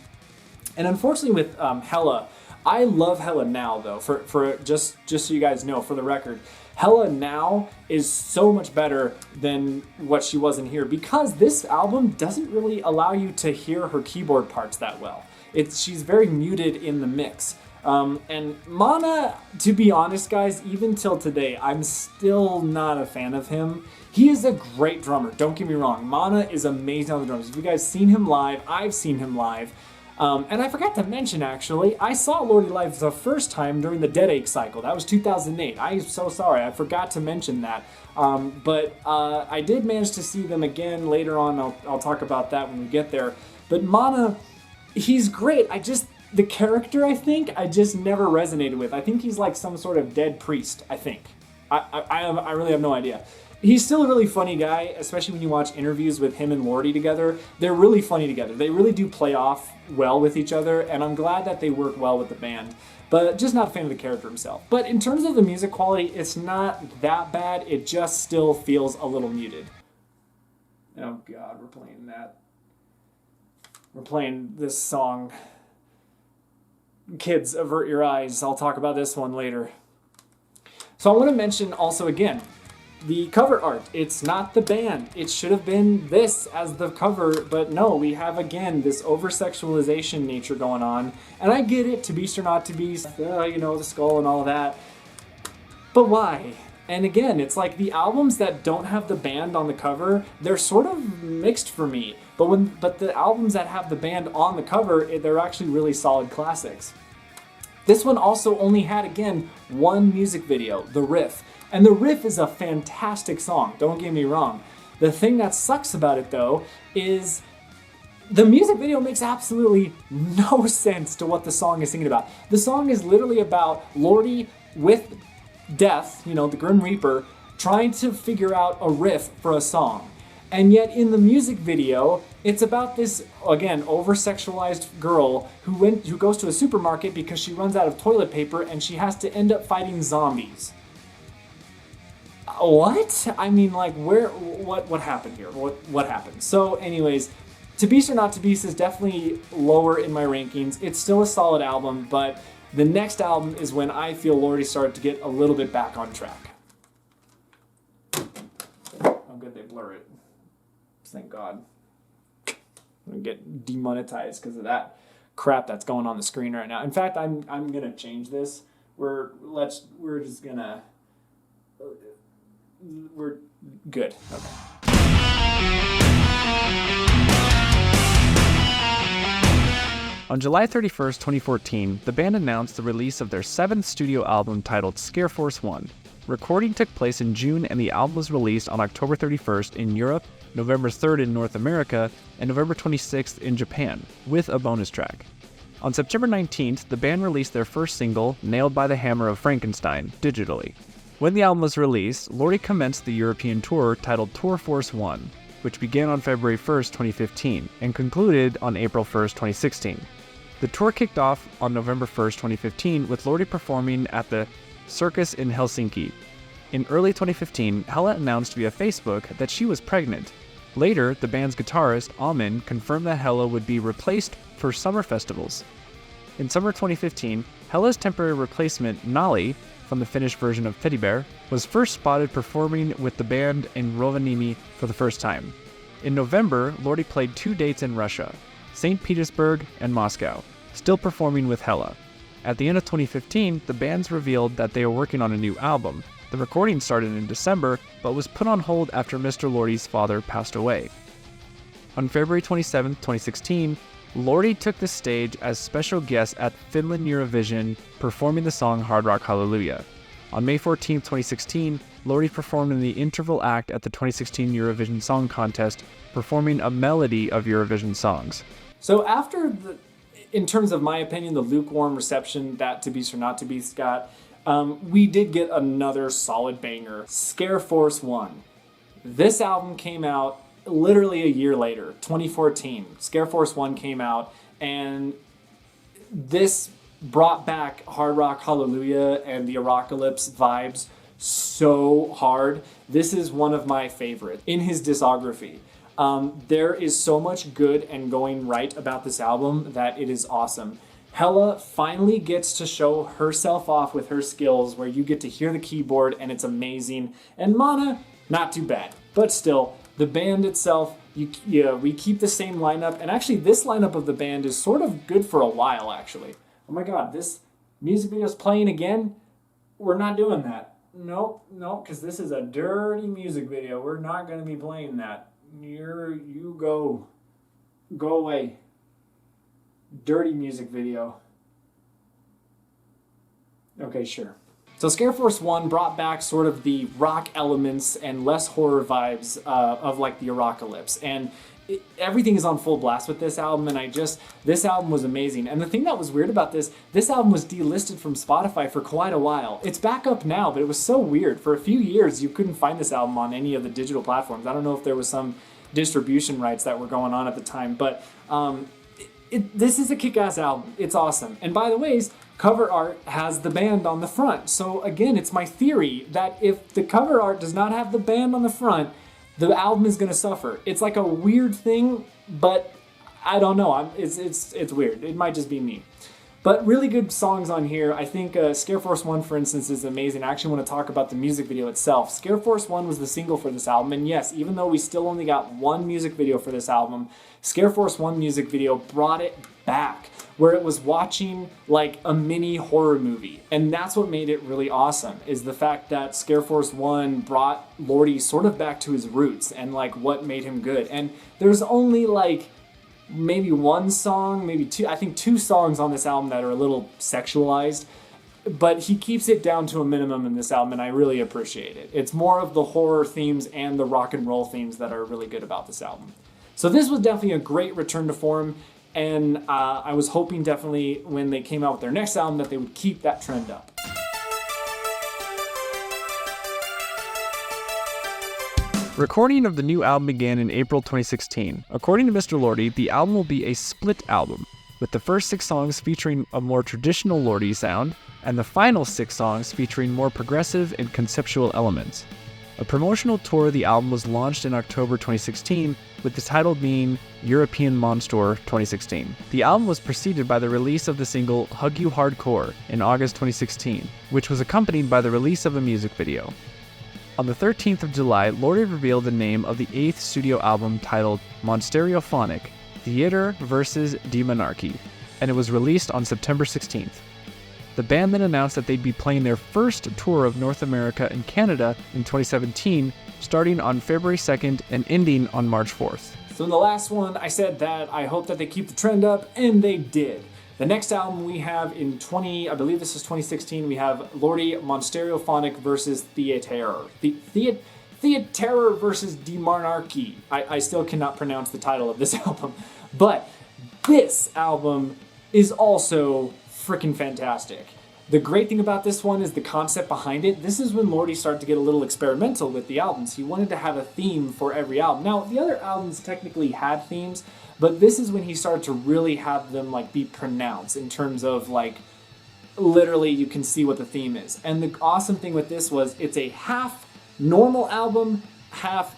unfortunately with Hella, I love Hella now, though, for just so you guys know, for the record. Hella now is so much better than what she was in here, because this album doesn't really allow you to hear her keyboard parts that well. She's very muted in the mix. And Mana, to be honest, guys, even till today, I'm still not a fan of him. He is a great drummer, don't get me wrong. Mana is amazing on the drums. If you guys seen him live, I've seen him live. And I forgot to mention, actually, I saw Lordi live the first time during the Dead Ache cycle. That was 2008. I'm so sorry, I forgot to mention that. But I did manage to see them again later on. I'll talk about that when we get there. But Mana, he's great. The character, I think, I just never resonated with. I think he's like some sort of dead priest, I think. I really have no idea. He's still a really funny guy, especially when you watch interviews with him and Lordi together. They're really funny together. They really do play off well with each other, and I'm glad that they work well with the band. But just not a fan of the character himself. But in terms of the music quality, it's not that bad. It just still feels a little muted. Oh God, we're playing that. We're playing this song. Kids, avert your eyes. I'll talk about this one later. So I want to mention also again, the cover art. It's not the band. It should have been this as the cover, but no, we have again this over-sexualization nature going on. And I get it, To Beast or Not to Beast, the skull and all of that. But why? And again, it's like the albums that don't have the band on the cover, they're sort of mixed for me. But the albums that have the band on the cover, they're actually really solid classics. This one also only had, again, 1 music video, The Riff. And The Riff is a fantastic song, don't get me wrong. The thing that sucks about it, though, is the music video makes absolutely no sense to what the song is singing about. The song is literally about Lordi with Death, the Grim Reaper, trying to figure out a riff for a song. And yet in the music video, it's about this, again, over-sexualized girl who goes to a supermarket because she runs out of toilet paper and she has to end up fighting zombies. what? I mean, like, what happened here? What happened? So, anyways, To Beast or Not to Beast is definitely lower in my rankings. It's still a solid album, but the next album is when I feel Lordi started to get a little bit back on track. Oh, good, they blur it. Thank God. I'm gonna get demonetized because of that crap that's going on the screen right now. In fact, I'm gonna change this. We're good. Okay. On July 31st, 2014, the band announced the release of their 7th studio album titled Scare Force 1. Recording took place in June and the album was released on October 31st in Europe, November 3rd in North America, and November 26th in Japan, with a bonus track. On September 19th, the band released their first single, Nailed by the Hammer of Frankenstein, digitally. When the album was released, Lordi commenced the European tour titled Tour Force 1, which began on February 1st, 2015, and concluded on April 1st, 2016. The tour kicked off on November 1st, 2015, with Lordi performing at the Circus in Helsinki. In early 2015, Hella announced via Facebook that she was pregnant. Later, the band's guitarist, Amin, confirmed that Hella would be replaced for summer festivals. In summer 2015, Hella's temporary replacement, Nali, from the Finnish version of Teddy Bear, was first spotted performing with the band in Rovaniemi for the first time. In November, Lordi played 2 dates in Russia, St. Petersburg and Moscow, still performing with Hella. At the end of 2015, the bands revealed that they were working on a new album. The recording started in December, but was put on hold after Mr. Lordi's father passed away. On February 27, 2016, Lordi took the stage as special guest at Finland Eurovision, performing the song Hard Rock Hallelujah. On May 14, 2016, Lordi performed in the interval act at the 2016 Eurovision Song Contest, performing a melody of Eurovision songs. So in terms of my opinion, the lukewarm reception that To Beast or Not to Beast got, we did get another solid banger, Scare Force 1. This album came out literally a year later, 2014. Scare Force 1 came out, and this brought back Hard Rock Hallelujah and the Apocalypse vibes so hard. This is one of my favorites in his discography. There is so much good and going right about this album that it is awesome. Hella finally gets to show herself off with her skills, where you get to hear the keyboard and it's amazing. And Mana, not too bad, but still, the band itself, we keep the same lineup, and actually this lineup of the band is sort of good for a while, actually. Oh my god, this music video is playing again? We're not doing that. Nope, because this is a dirty music video. We're not going to be playing that. You go away. Dirty music video. Okay, sure. So Scare Force 1 brought back sort of the rock elements and less horror vibes of like the Apocalypse, and everything is on full blast with this album, and this album was amazing. And the thing that was weird about this album was delisted from Spotify for quite a while. It's back up now, but it was so weird. For a few years, you couldn't find this album on any of the digital platforms. I don't know if there was some distribution rights that were going on at the time, but this is a kick-ass album. It's awesome. And by the way, cover art has the band on the front. So again, it's my theory that if the cover art does not have the band on the front, the album is going to suffer. It's like a weird thing, but I don't know. It's weird. It might just be me. But really good songs on here. I think Scare Force 1, for instance, is amazing. I actually want to talk about the music video itself. Scare Force 1 was the single for this album, and yes, even though we still only got one music video for this album, Scare Force 1 music video brought it back, where it was watching like a mini horror movie. And that's what made it really awesome, is the fact that Scare Force 1 brought Lordi sort of back to his roots and like what made him good. And there's only like maybe one song, maybe two, I think 2 songs on this album that are a little sexualized, but he keeps it down to a minimum in this album, and I really appreciate it. It's more of the horror themes and the rock and roll themes that are really good about this album. So this was definitely a great return to form, and I was hoping definitely when they came out with their next album that they would keep that trend up. Recording of the new album began in April 2016. According to Mr. Lordi, the album will be a split album, with the first 6 songs featuring a more traditional Lordi sound, and the final 6 songs featuring more progressive and conceptual elements. A promotional tour of the album was launched in October 2016, with the title being European Monster 2016. The album was preceded by the release of the single Hug You Hardcore in August 2016, which was accompanied by the release of a music video. On the 13th of July, Lordi revealed the name of the 8th studio album titled Monsteriophonic, Theater vs. Demonarchy, and it was released on September 16th. The band then announced that they'd be playing their first tour of North America and Canada in 2017, starting on February 2nd and ending on March 4th. So in the last one, I said that I hope that they keep the trend up, and they did. The next album we have in I believe this is 2016, we have Lordi Monsteriophonic versus Theater. Theater versus Demonarchy. I still cannot pronounce the title of this album, but this album is also freaking fantastic. The great thing about this one is the concept behind it. This is when Lordi started to get a little experimental with the albums. He wanted to have a theme for every album. Now, the other albums technically had themes, but this is when he started to really have them like be pronounced in terms of like literally you can see what the theme is. And the awesome thing with this was it's a half normal album, half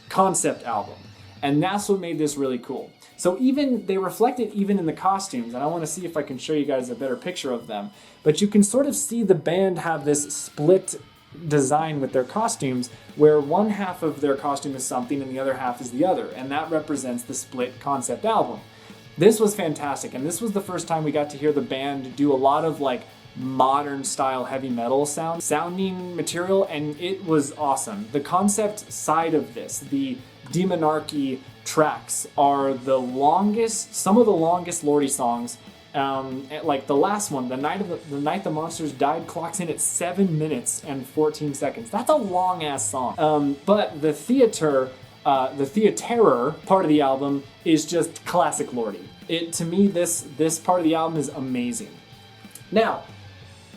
concept album. And that's what made this really cool. So they reflect it even in the costumes, and I want to see if I can show you guys a better picture of them. But you can sort of see the band have this split design with their costumes, where one half of their costume is something and the other half is the other, and that represents the split concept album. This was fantastic, and this was the first time we got to hear the band do a lot of like modern style heavy metal sounding material, and it was awesome. The concept side of this, the Demonarchy tracks, are some of the longest Lordi songs. Like the last one, the night the monsters died, clocks in at 7 minutes and 14 seconds. That's a long ass song. But the Theater part of the album is just classic Lordi. To me, this part of the album is amazing. Now,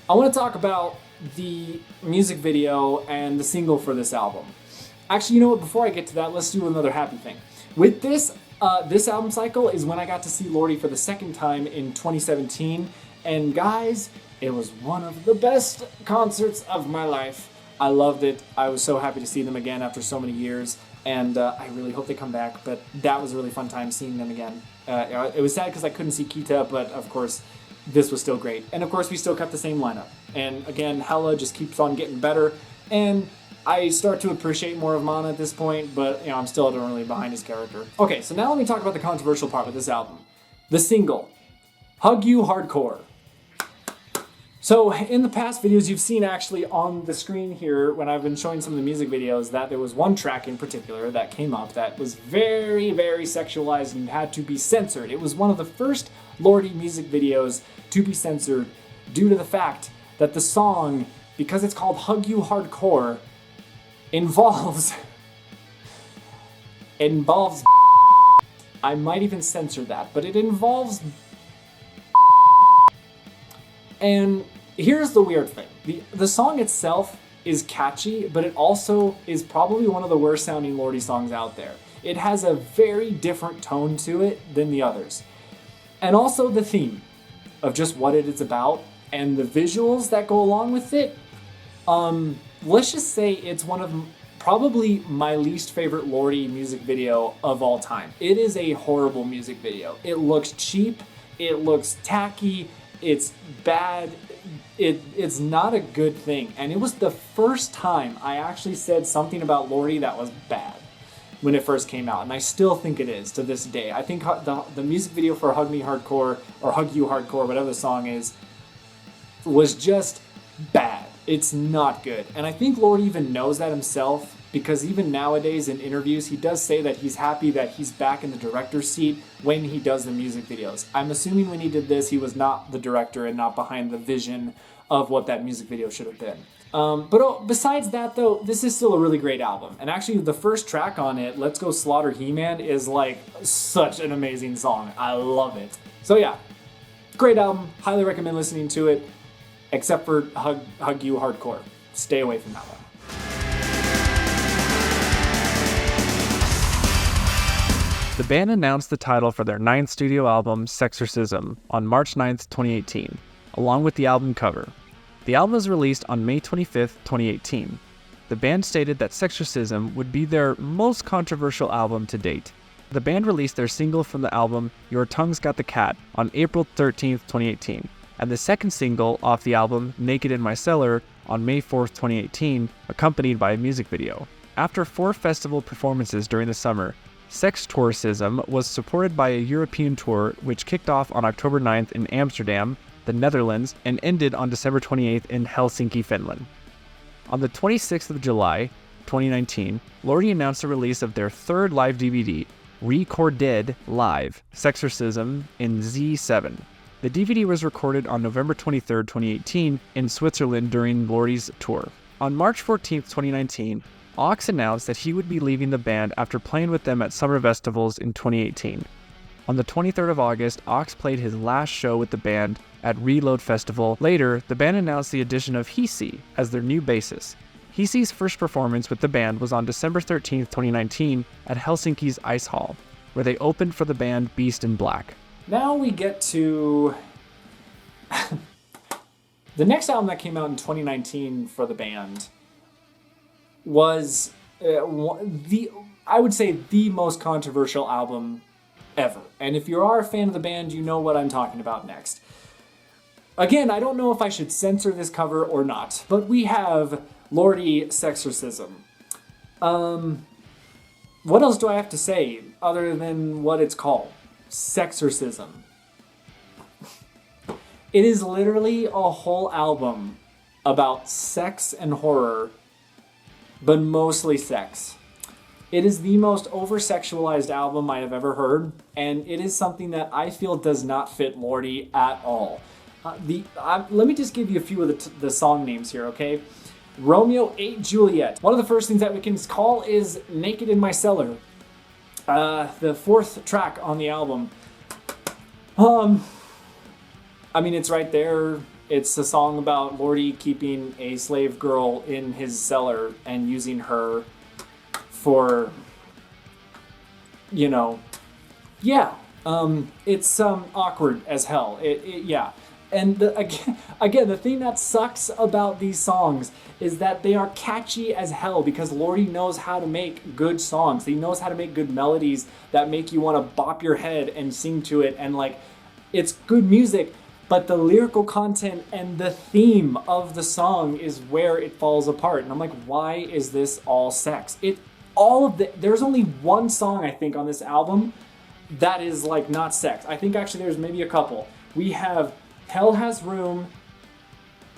I want to talk about the music video and the single for this album. Actually, you know what? Before I get to that, let's do another happy thing. With this album cycle is when I got to see Lordi for the second time in 2017, and guys, it was one of the best concerts of my life. I loved it. I was so happy to see them again after so many years, and I really hope they come back, but that was a really fun time seeing them again. It was sad because I couldn't see Kita, but of course, this was still great. And of course, we still kept the same lineup. And again, Hella just keeps on getting better, and I start to appreciate more of Mana at this point, but I'm still really behind his character. Okay, so now let me talk about the controversial part with this album. The single, Hug You Hardcore. So in the past videos you've seen actually on the screen here when I've been showing some of the music videos that there was one track in particular that came up that was very, very sexualized and had to be censored. It was one of the first Lordi music videos to be censored due to the fact that the song, because it's called Hug You Hardcore, involves I might even censor that, but it involves and here's the weird thing. The song itself is catchy, but it also is probably one of the worst sounding Lordi songs out there. It has a very different tone to it than the others. And also the theme of just what it is about and the visuals that go along with it. Let's just say it's one of probably my least favorite Lordi music video of all time. It is a horrible music video. It looks cheap, it looks tacky, it's bad, it's not a good thing. And it was the first time I actually said something about Lordi that was bad when it first came out, and I still think it is to this day. I think the music video for Hug Me Hardcore, or Hug You Hardcore, whatever the song is, was just bad. It's not good. And I think Lordi even knows that himself, because even nowadays in interviews, he does say that he's happy that he's back in the director's seat when he does the music videos. I'm assuming when he did this, he was not the director and not behind the vision of what that music video should have been. But besides that, though, this is still a really great album. And actually, the first track on it, Let's Go Slaughter He-Man, is like such an amazing song. I love it. So yeah, great album. Highly recommend listening to it, except for Hug You Hardcore. Stay away from that one. The band announced the title for their 9th studio album, Sexorcism, on March 9th, 2018, along with the album cover. The album was released on May 25th, 2018. the band stated that Sexorcism would be their most controversial album to date. The band released their single from the album, Your Tongue's Got the Cat, on April 13th, 2018, and the second single off the album, Naked in My Cellar, on May 4th, 2018, accompanied by a music video. After 4 festival performances during the summer, Sextorcism was supported by a European tour which kicked off on October 9th in Amsterdam, the Netherlands, and ended on December 28th in Helsinki, Finland. On the 26th of July, 2019, Lordi announced the release of their third live DVD, Recorded Live, Sexorcism in Z7. The DVD was recorded on November 23, 2018 in Switzerland during Lordi's tour. On March 14, 2019, Ox announced that he would be leaving the band after playing with them at summer festivals in 2018. On the 23rd of August, Ox played his last show with the band at Reload Festival. Later, the band announced the addition of Hisi as their new bassist. Hisi's first performance with the band was on December 13, 2019 at Helsinki's Ice Hall, where they opened for the band Beast in Black. Now we get to the next album that came out in 2019 for the band was I would say the most controversial album ever. And if you are a fan of the band, you know what I'm talking about next. Again, I don't know if I should censor this cover or not, but we have Lordi Sexorcism. What else do I have to say other than what it's called? Sexorcism. It is literally a whole album about sex and horror, but mostly sex. It is the most over-sexualized album I have ever heard, and it is something that I feel does not fit Lordi at all. Let me just give you a few of the song names here, okay? Romeo 8 Juliet. One of the first things that we can call is Naked in My Cellar. The 4th track on the album. I mean, it's right there. It's a song about Lordi keeping a slave girl in his cellar and using her for, yeah. It's awkward as hell. Yeah. And again, the thing that sucks about these songs is that they are catchy as hell because Lordi knows how to make good songs. He knows how to make good melodies that make you want to bop your head and sing to it. And it's good music, but the lyrical content and the theme of the song is where it falls apart. And I'm like, why is this all sex? There's only one song, I think, on this album that is not sex. I think actually there's maybe a couple. We have Hell Has Room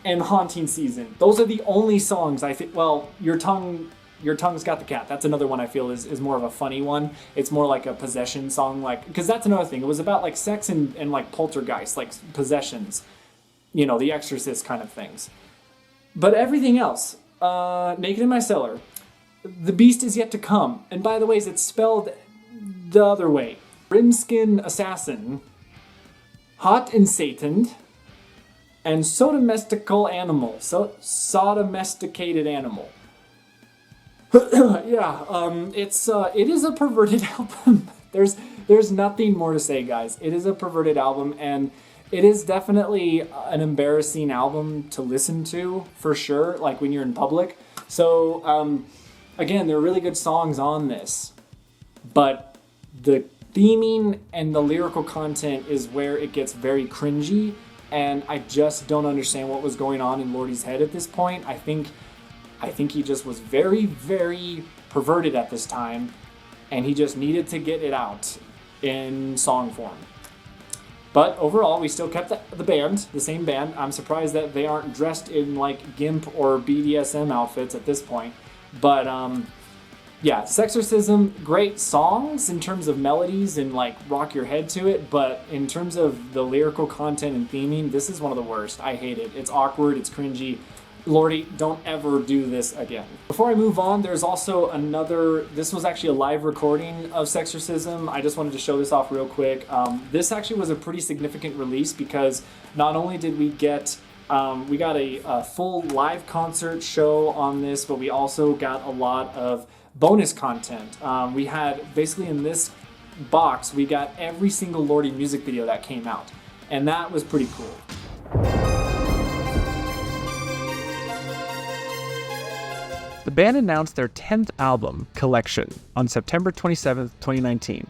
and Haunting Season. Those are the only songs I think. Well, Your Tongue's Got the Cat. That's another one I feel is more of a funny one. It's more like a possession song, because that's another thing. It was about sex and poltergeist, possessions, The Exorcist kind of things. But everything else, Naked in My Cellar, The Beast Is Yet to Come, and by the way, it's spelled the other way. Rimskin Assassin, Hot and Sataned, and Sodomestical Animal. Sodomesticated Animal. Yeah, it is a perverted album. There's nothing more to say, guys. It is a perverted album, and it is definitely an embarrassing album to listen to, for sure, when you're in public. So, again, there are really good songs on this, but the theming and the lyrical content is where it gets very cringy, and I just don't understand what was going on in Lordi's head at this point. I think he just was very, very perverted at this time, and he just needed to get it out in song form. But overall, we still kept the band, the same band. I'm surprised that they aren't dressed in GIMP or BDSM outfits at this point. But yeah, Sexorcism, great songs in terms of melodies and rock your head to it, but in terms of the lyrical content and theming, this is one of the worst. I hate it. It's awkward, it's cringy. Lordi, don't ever do this again. Before I move on, there's also this was actually a live recording of Sexorcism. I just wanted to show this off real quick. This actually was a pretty significant release because not only did we got a full live concert show on this, but we also got a lot of bonus content. We had, basically in this box, we got every single Lordi music video that came out, and that was pretty cool. The The band announced their 10th album, Collection, on September 27, 2019.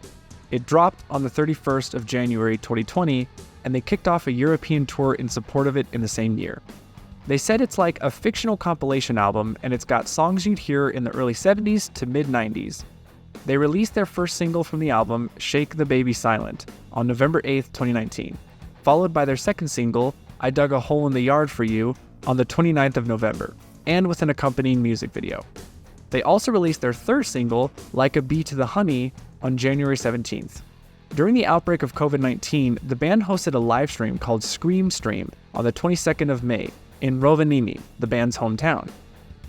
It dropped on the 31st of January 2020, and they kicked off a European tour in support of it in the same year. They said it's like a fictional compilation album, and it's got songs you'd hear in the early 70s to mid-90s. They released their first single from the album, Shake the Baby Silent, on November 8, 2019, followed by their second single, I Dug a Hole in the Yard for You, on the 29th of November, and with an accompanying music video. They also released their third single, Like a Bee to the Honey, on January 17th. During the outbreak of COVID-19, the band hosted a live stream called Scream Stream on the 22nd of May in Rovaniemi, the band's hometown.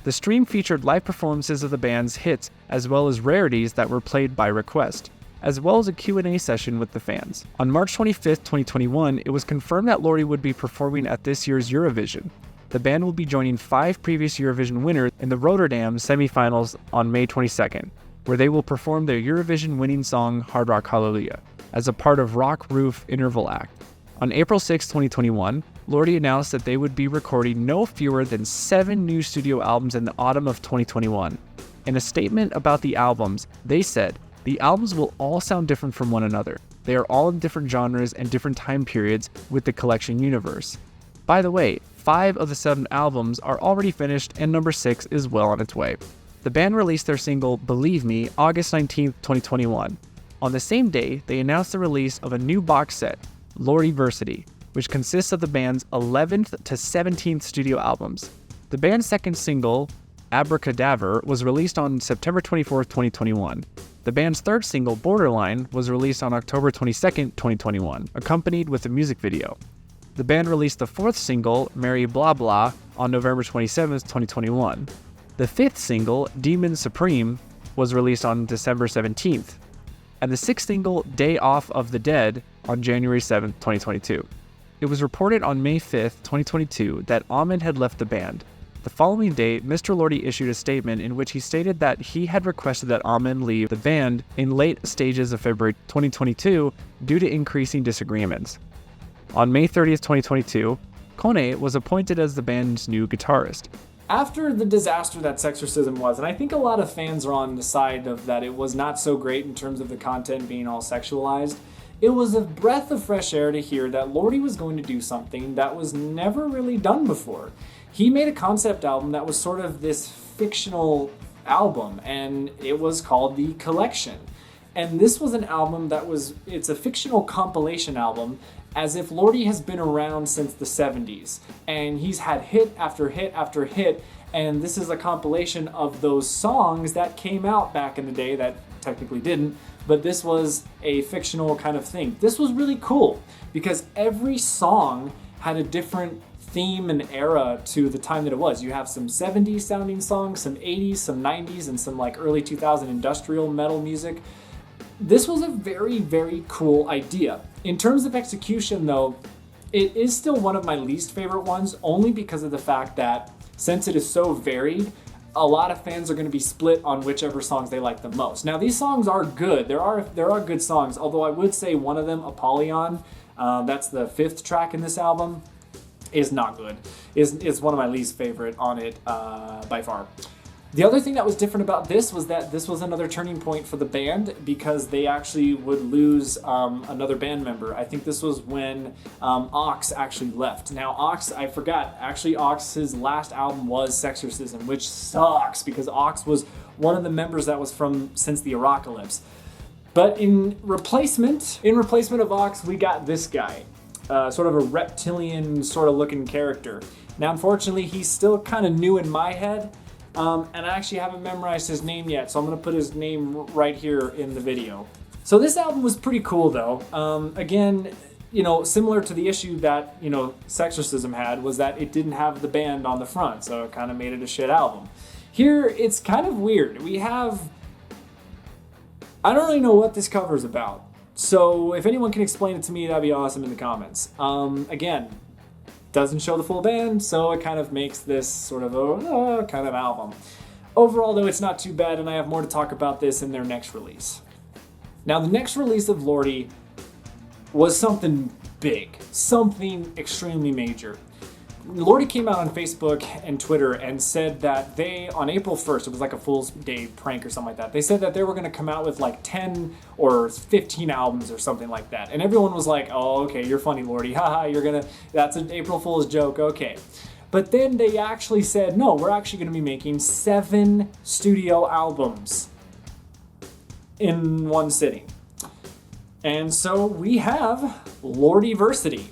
The stream featured live performances of the band's hits as well as rarities that were played by request, as well as a Q&A session with the fans. On March 25, 2021, it was confirmed that Lordi would be performing at this year's Eurovision. The band will be joining 5 previous Eurovision winners in the Rotterdam semifinals on May 22nd, where they will perform their Eurovision winning song Hard Rock Hallelujah as a part of Rock Roof Interval Act. On April 6, 2021, Lordi announced that they would be recording no fewer than 7 new studio albums in the autumn of 2021. In a statement about the albums, they said, "The albums will all sound different from one another. They are all in different genres and different time periods with the collection universe." By the way, 5 of the 7 albums are already finished and number 6 is well on its way. The band released their single, Believe Me, August 19, 2021. On the same day, they announced the release of a new box set, Lordiversity, which consists of the band's 11th to 17th studio albums. The band's second single, Abracadaver, was released on September 24, 2021. The band's third single, Borderline, was released on October 22, 2021, accompanied with a music video. The band released the fourth single, Mary Blah Blah, on November 27, 2021. The fifth single, Demon Supreme, was released on December 17th. And the sixth single, Day Off of the Dead, on January 7, 2022. It was reported on May 5, 2022, that Ahmed had left the band. The following day, Mr. Lordi issued a statement in which he stated that he had requested that Ahmed leave the band in late stages of February 2022 due to increasing disagreements. On May 30th, 2022, Kone was appointed as the band's new guitarist. After the disaster that Sexorcism was, and I think a lot of fans are on the side of that it was not so great in terms of the content being all sexualized, it was a breath of fresh air to hear that Lordi was going to do something that was never really done before. He made a concept album that was sort of this fictional album, and it was called The Collection. And this was an album it's a fictional compilation album, as if Lordi has been around since the 70s. And he's had hit after hit after hit, and this is a compilation of those songs that came out back in the day that technically didn't, but this was a fictional kind of thing. This was really cool, because every song had a different theme and era to the time that it was. You have some 70s sounding songs, some 80s, some 90s, and some like early 2000 industrial metal music. This was a very, very cool idea. In terms of execution though, it is still one of my least favorite ones, only because of the fact that since it is so varied, a lot of fans are going to be split on whichever songs they like the most. Now these songs are good. There are good songs, although I would say one of them, Apollyon, that's the 5th track in this album, is not good. Is one of my least favorite on it by far. The other thing that was different about this was that this was another turning point for the band, because they actually would lose another band member. I think this was when Ox actually left. Now Ox, I forgot, actually Ox's last album was Sexorcism, which sucks because Ox was one of the members that was from since the Apocalypse. But in replacement of Ox, we got this guy. Sort of a reptilian sort of looking character. Now unfortunately he's still kind of new in my head, and I actually haven't memorized his name yet, so I'm going to put his name right here in the video. So this album was pretty cool though. Again, similar to the issue that, Sexorcism had, was that it didn't have the band on the front, so it kind of made it a shit album. Here, it's kind of weird. I don't really know what this cover's about. So if anyone can explain it to me, that'd be awesome in the comments. Again, doesn't show the full band, so it kind of makes this sort of a kind of album. Overall though, it's not too bad, and I have more to talk about this in their next release. Now the next release of Lordi was something big, something extremely major. Lordi came out on Facebook and Twitter and said that they, on April 1st, it was like a Fool's Day prank or something like that. They said that they were going to come out with like 10 or 15 albums or something like that. And everyone was like, oh, okay, you're funny, Lordi. Haha, that's an April Fool's joke. Okay. But then they actually said, no, we're actually going to be making 7 studio albums in one sitting. And so we have Lordiversity.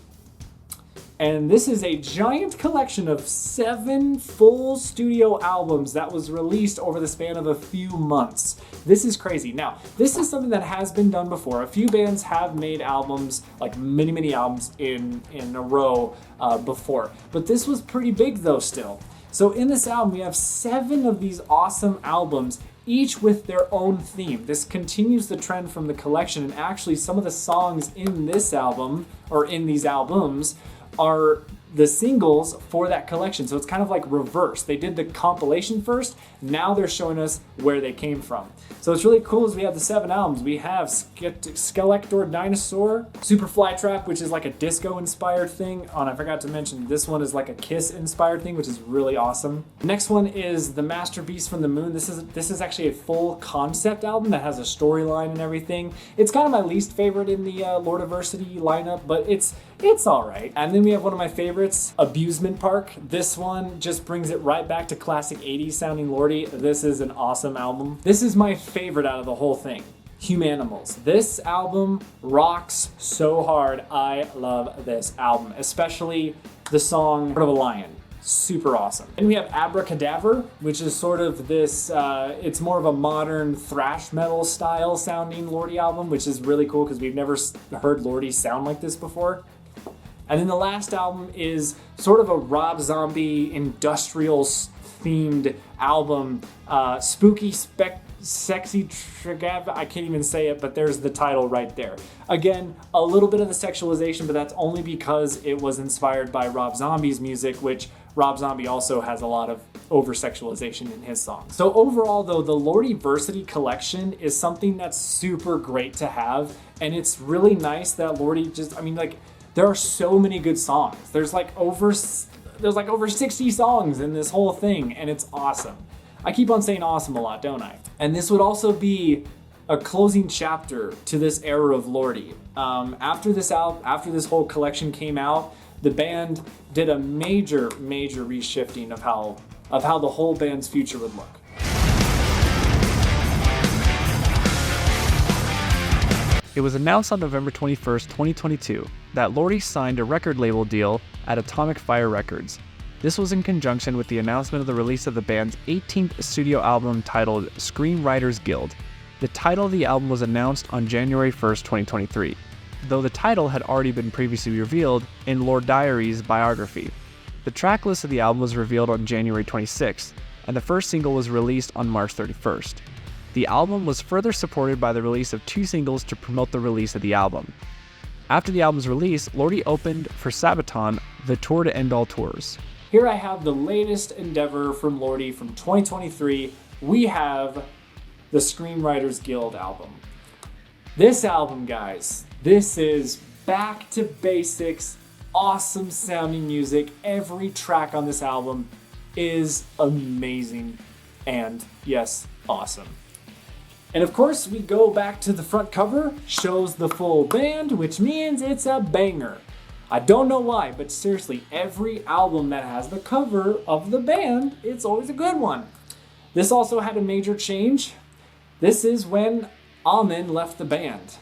And this is a giant collection of 7 full studio albums that was released over the span of a few months. This is crazy. Now, this is something that has been done before. A few bands have made albums, like many albums in a row before. But this was pretty big though still. So in this album, we have 7 of these awesome albums, each with their own theme. This continues the trend from the collection, and actually some of the songs in this album, or in these albums, are the singles for that collection. So it's kind of like reverse. They did the compilation first, now they're showing us where they came from. So it's really cool as we have the 7 albums. We have Skeletor Dinosaur, Super Flytrap, which is like a disco inspired thing. Oh, and I forgot to mention, this one is like a Kiss inspired thing, which is really awesome. Next one is The Master Beast from the Moon. This is actually a full concept album that has a storyline and everything. It's kind of my least favorite in the Lordiversity lineup, but it's all right. And then we have one of my favorites, Abusement Park. This one just brings it right back to classic 80s sounding Lordi. This is an awesome album. This is my favorite out of the whole thing, Humanimals. This album rocks so hard. I love this album, especially the song Heart of a Lion. Super awesome. And we have Abracadabra, which is sort of this, it's more of a modern thrash metal style sounding Lordi album, which is really cool because we've never heard Lordi sound like this before. And then the last album is sort of a Rob Zombie industrial themed album, Spooky Sexy Tragav. I can't even say it, but there's the title right there. Again, a little bit of the sexualization, but that's only because it was inspired by Rob Zombie's music, which Rob Zombie also has a lot of over-sexualization in his songs. So overall though, the Lordiversity collection is something that's super great to have, and it's really nice that Lordi just, I mean, like, there are so many good songs. There's like over 60 songs in this whole thing, and it's awesome. I keep on saying awesome a lot, don't I? And this would also be a closing chapter to this era of Lordi. After this whole collection came out, the band did a major reshifting of how the whole band's future would look. It was announced on November 21st, 2022, that Lordi signed a record label deal at Atomic Fire Records. This was in conjunction with the announcement of the release of the band's 18th studio album titled Screenwriters Guild. The title of the album was announced on January 1st, 2023, though the title had already been previously revealed in Lord Diary's biography. The track list of the album was revealed on January 26th, and the first single was released on March 31st. The album was further supported by the release of 2 singles to promote the release of the album. After the album's release, Lordi opened for Sabaton the Tour to End All Tours. Here I have the latest endeavor from Lordi from 2023. We have the Screenwriters Guild album. This album, guys, this is back to basics, awesome sounding music. Every track on this album is amazing and, yes, awesome. And of course, we go back to the front cover, shows the full band, which means it's a banger. I don't know why, but seriously, every album that has the cover of the band, it's always a good one. This also had a major change. This is when Amin left the band.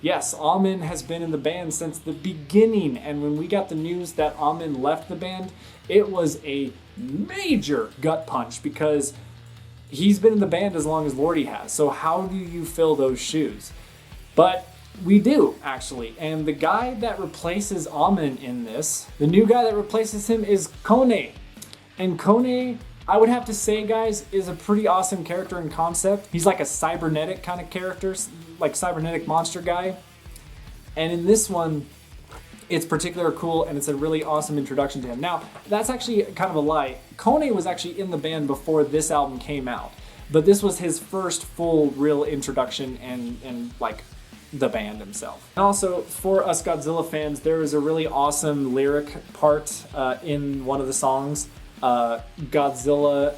Yes, Amin has been in the band since the beginning, and when we got the news that Amin left the band, it was a major gut punch because he's been in the band as long as Lordi has. So how do you fill those shoes? But we do, actually. And the guy that replaces Amin in this, the new guy that replaces him is Kone. And Kone, I would have to say, guys, is a pretty awesome character in concept. He's like a cybernetic kind of character, like cybernetic monster guy. And in this one, it's particularly cool, and it's a really awesome introduction to him. Now, that's actually kind of a lie. Kone was actually in the band before this album came out, but this was his first full real introduction and like the band himself. And also, for us Godzilla fans, there is a really awesome lyric part in one of the songs, Godzilla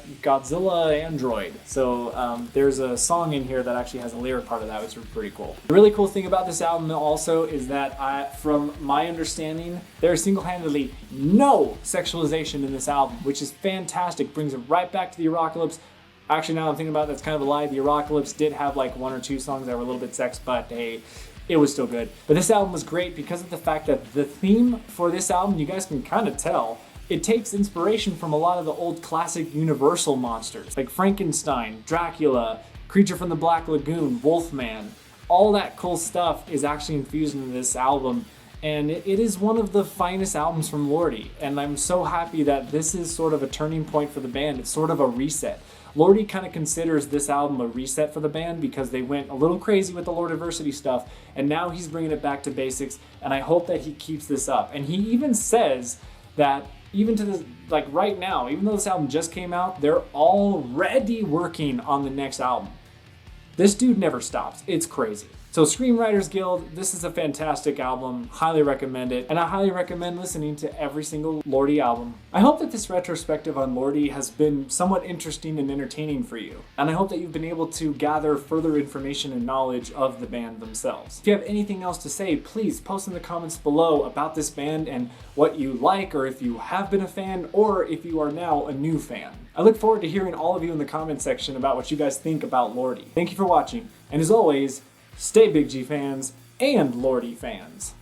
Android. So there's a song in here that actually has a lyric part of that, which is pretty cool. The really cool thing about this album also is that from my understanding, there's single-handedly no sexualization in this album, which is fantastic. Brings it right back to the Apocalypse. Actually, now I'm thinking about it, that's kind of a lie. The Apocalypse did have like 1 or 2 songs that were a little bit sex, but hey, it was still good. But this album was great because of the fact that the theme for this album, you guys can kind of tell, it takes inspiration from a lot of the old classic Universal monsters, like Frankenstein, Dracula, Creature from the Black Lagoon, Wolfman. All that cool stuff is actually infused into this album, and it is one of the finest albums from Lordi, and I'm so happy that this is sort of a turning point for the band. It's sort of a reset. Lordi kind of considers this album a reset for the band because they went a little crazy with the Lordiversity stuff, and now he's bringing it back to basics, and I hope that he keeps this up. And he even says that even to this, like right now, even though this album just came out, they're already working on the next album. This dude never stops. It's crazy. So Screenwriters Guild, this is a fantastic album. Highly recommend it. And I highly recommend listening to every single Lordi album. I hope that this retrospective on Lordi has been somewhat interesting and entertaining for you. And I hope that you've been able to gather further information and knowledge of the band themselves. If you have anything else to say, please post in the comments below about this band and what you like, or if you have been a fan, or if you are now a new fan. I look forward to hearing all of you in the comment section about what you guys think about Lordi. Thank you for watching. And as always, stay Big G fans and Lordi fans.